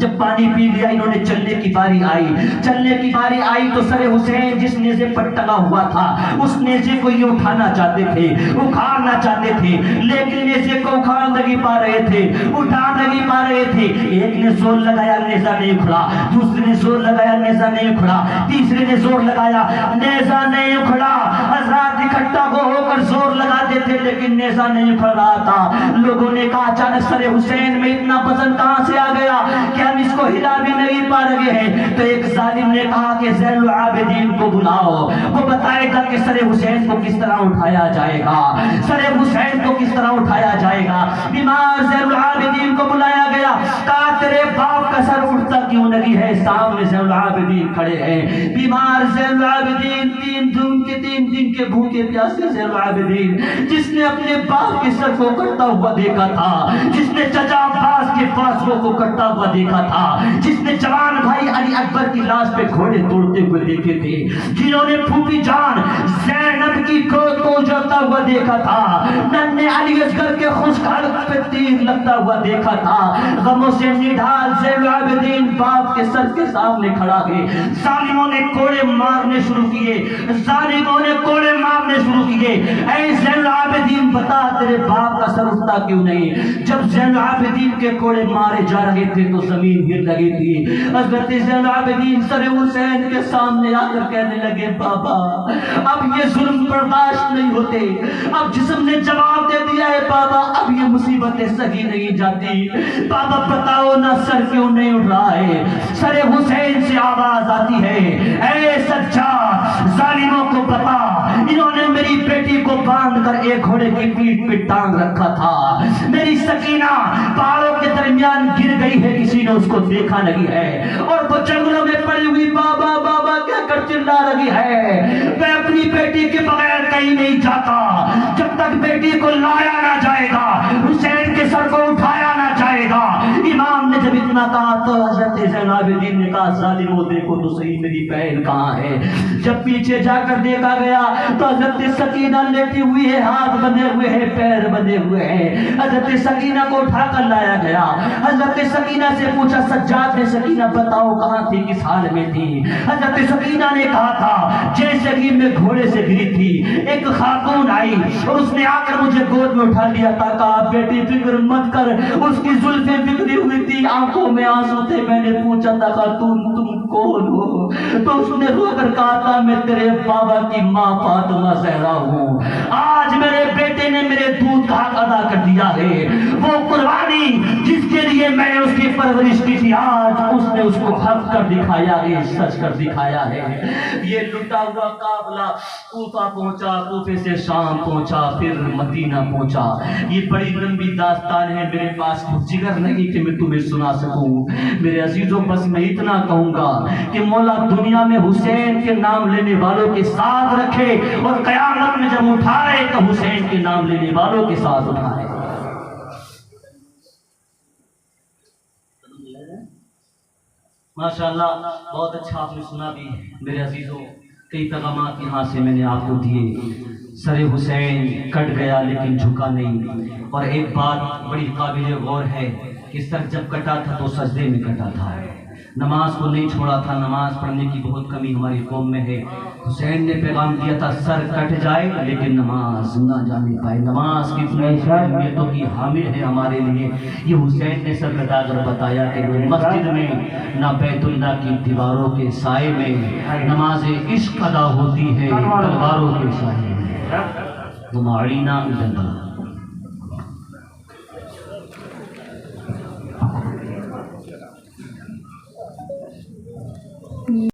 جب پانی پی لیا، انہوں نے چلنے کی باری آئی، چلنے کی باری آئی تو سر حسین جس نیزے پر ٹنگا ہوا تھا اس نیزے کو یہ اٹھانا چاہتے تھے، اکھاڑنا چاہتے تھے، لیکن نیزے کو اکھاڑ نہیں پا رہے تھے، اٹھا نہیں پا رہے تھے۔ ایک نے زور لگایا، نیزہ نہیں اکھڑا، دوسرے نے زور لگایا، نیزہ نہیں اکھڑا، تیسرے نے زور لگایا، نیزہ نہیں اکھڑا۔ حضرات اکٹھا ہو کر زور لگاتے تھے لیکن نیزہ نہیں اکھڑ رہا تھا۔ لوگوں نے کہا اچانک سر حسین میں اتنا وزن کہاں سے آ گیا کہ ہم اس کو ہلا بھی نہیں پا رہے ہیں؟ تو ایک ظالم نے کہا کہ زین العابدین کو بلاؤ، وہ بتائے گا کہ سر حسین کو کس طرح اٹھایا جائے گا، سر حسین کو کس طرح اٹھایا جائے گا۔ بیمار زین العابدین کو بلایا گیا، کہا تیرے باپ کا سر اٹھتا کیوں نہیں ہے؟ سامنے زین العابدین کھڑے ہیں، بیمار زین العابدین، 3 دن کے بھوکے پیاسے زین العابدین، جس نے اپنے باپ کے سر کو کٹتا ہوا دیکھا تھا، جس نے چچا عباس کے فاصلوں کو کٹتا ہوا دیکھا تھا، جس نے جوان بھائی علی اکبر کی لاش پہ گھوڑے توڑتے ہوئے دیکھے تھے، جنہوں نے پھوپھی جان زینب کی گود کو اجڑتا ہوا دیکھا تھا، ننھے علی اصغر کے خشک حلق پہ تیر لگتا ہوا دیکھا تھا، غموں سے نڈھال زین العابدین باپ کے سر کے سامنے کھڑا ہے۔ ظالموں نے کوڑے مارنے شروع کیے، ظالموں نے کوڑے مارنے شروع کیے۔ اے زین العابدین بتا تیرے باپ کا سر اٹھتا کیوں نہیں؟ جب زین العابدین کے کوڑے مارے جا رہے تھے تو زمین ہل لگی تھی۔ حضرت زین العابدین سر حسین کے سامنے آ کر کہنے لگے، بابا اب یہ ظلم برداشت نہیں ہوتے، اب جسم نے جواب دے دیا ہے بابا، اب یہ مصیبتیں سہی نہیں جاتی، بابا بتاؤ نا سر کیوں نہیں اٹھ رہا ہے؟ سر حسین سے آواز آتی ہے، اے سجاد ظالموں کو بتا، انہوں نے میری بیٹی کو باندھ کر ایک گھوڑے کی پیٹھ پہ ٹانگ رکھا تھا، میری سکینہ پہاڑوں کے درمیان گر گئی ہے، کسی نے اس کو دیکھا نہیں ہے، اور وہ جنگلوں میں پڑی ہوئی بابا بابا کہہ کر چلا رہی ہے۔ میں اپنی بیٹی کے بغیر کہیں نہیں جاتا، جب تک بیٹی کو لایا نہ جائے گا، حسین کے سر کو اٹھایا نہ جائے گا۔ امام نے جب اتنا کہا تو حضرت زین العابدین نے کہا، ظالموں دیکھو تو صحیح میری بہن کہاں ہے؟ جب پیچھے جا کر دیکھا گیا تو حضرت سکینہ لیٹی ہوئی ہے، ہاتھ بندھے ہوئے ہیں، پیر بندھے ہوئے ہیں۔ حضرت سکینہ کو اٹھا کر لایا گیا، حضرت سکینہ سے پوچھا، سجاد نے سکینہ بتاؤ کہاں تھی، کس حال میں تھی؟ حضرت سکینہ نے کہا تھا جیسے کہ میں گھوڑے سے گری تھی، ایک خاتون آئی اور اس نے آ کر مجھے گود میں اٹھا لیا تھا، کہا بیٹی فکر مت کر، اس کی زلفیں بکھری ہوئی تھی، آنکھوں میں آنسو تھے، میں نے پوچھا تھا خاتون تم کون ہو؟ تو اس نے رو کر کہا تھا میں تیرے بابا کی ماں فاطمہ زہرا ہوں۔ آج میرے بیٹے نے میرے دودھ کا حق ادا کر دیا ہے، وہ قربانی جس کے لیے میں نے اس کی پرورش کی تھی، آج اس نے اس کو حق کر دکھایا ہے، سچ کر دکھایا ہے۔ یہ لٹا ہوا قافلہ کوفہ پہنچا، کوفے سے شام پہنچا، پھر مدینہ پہنچا۔ یہ بڑی لمبی داستان ہے، میرے پاس کچھ جگر نہیں کہ میں تمہیں سنا سکوں۔ میرے عزیزوں بس میں اتنا کہوں گا کہ مولا دنیا میں حسین کے نام لینے والوں کے ساتھ رکھے، اور قیامت میں جب اٹھائے تو حسین کے نام لینے والوں کے ساتھ اٹھائے۔ ماشاءاللہ بہت اچھا آپ نے سنا بھی میرے عزیزوں، کئی پیغامات یہاں سے میں نے آپ کو دیے۔ سر حسین کٹ گیا لیکن جھکا نہیں، اور ایک بات بڑی قابل غور ہے کہ سر جب کٹا تھا تو سجدے میں کٹا تھا، نماز کو نہیں چھوڑا تھا۔ نماز پڑھنے کی بہت کمی ہماری قوم میں ہے۔ حسین نے پیغام دیا تھا سر کٹ جائے لیکن نماز نہ جانے پائے، نماز کی اہمیتوں کی حامل ہے ہمارے لیے۔ یہ حسین نے سر کٹا کر بتایا کہ مسجد میں نہ بیت اللہ کی دیواروں کے سائے میں نماز عشق ادا ہوتی ہے، تلواروں کے سائے میں۔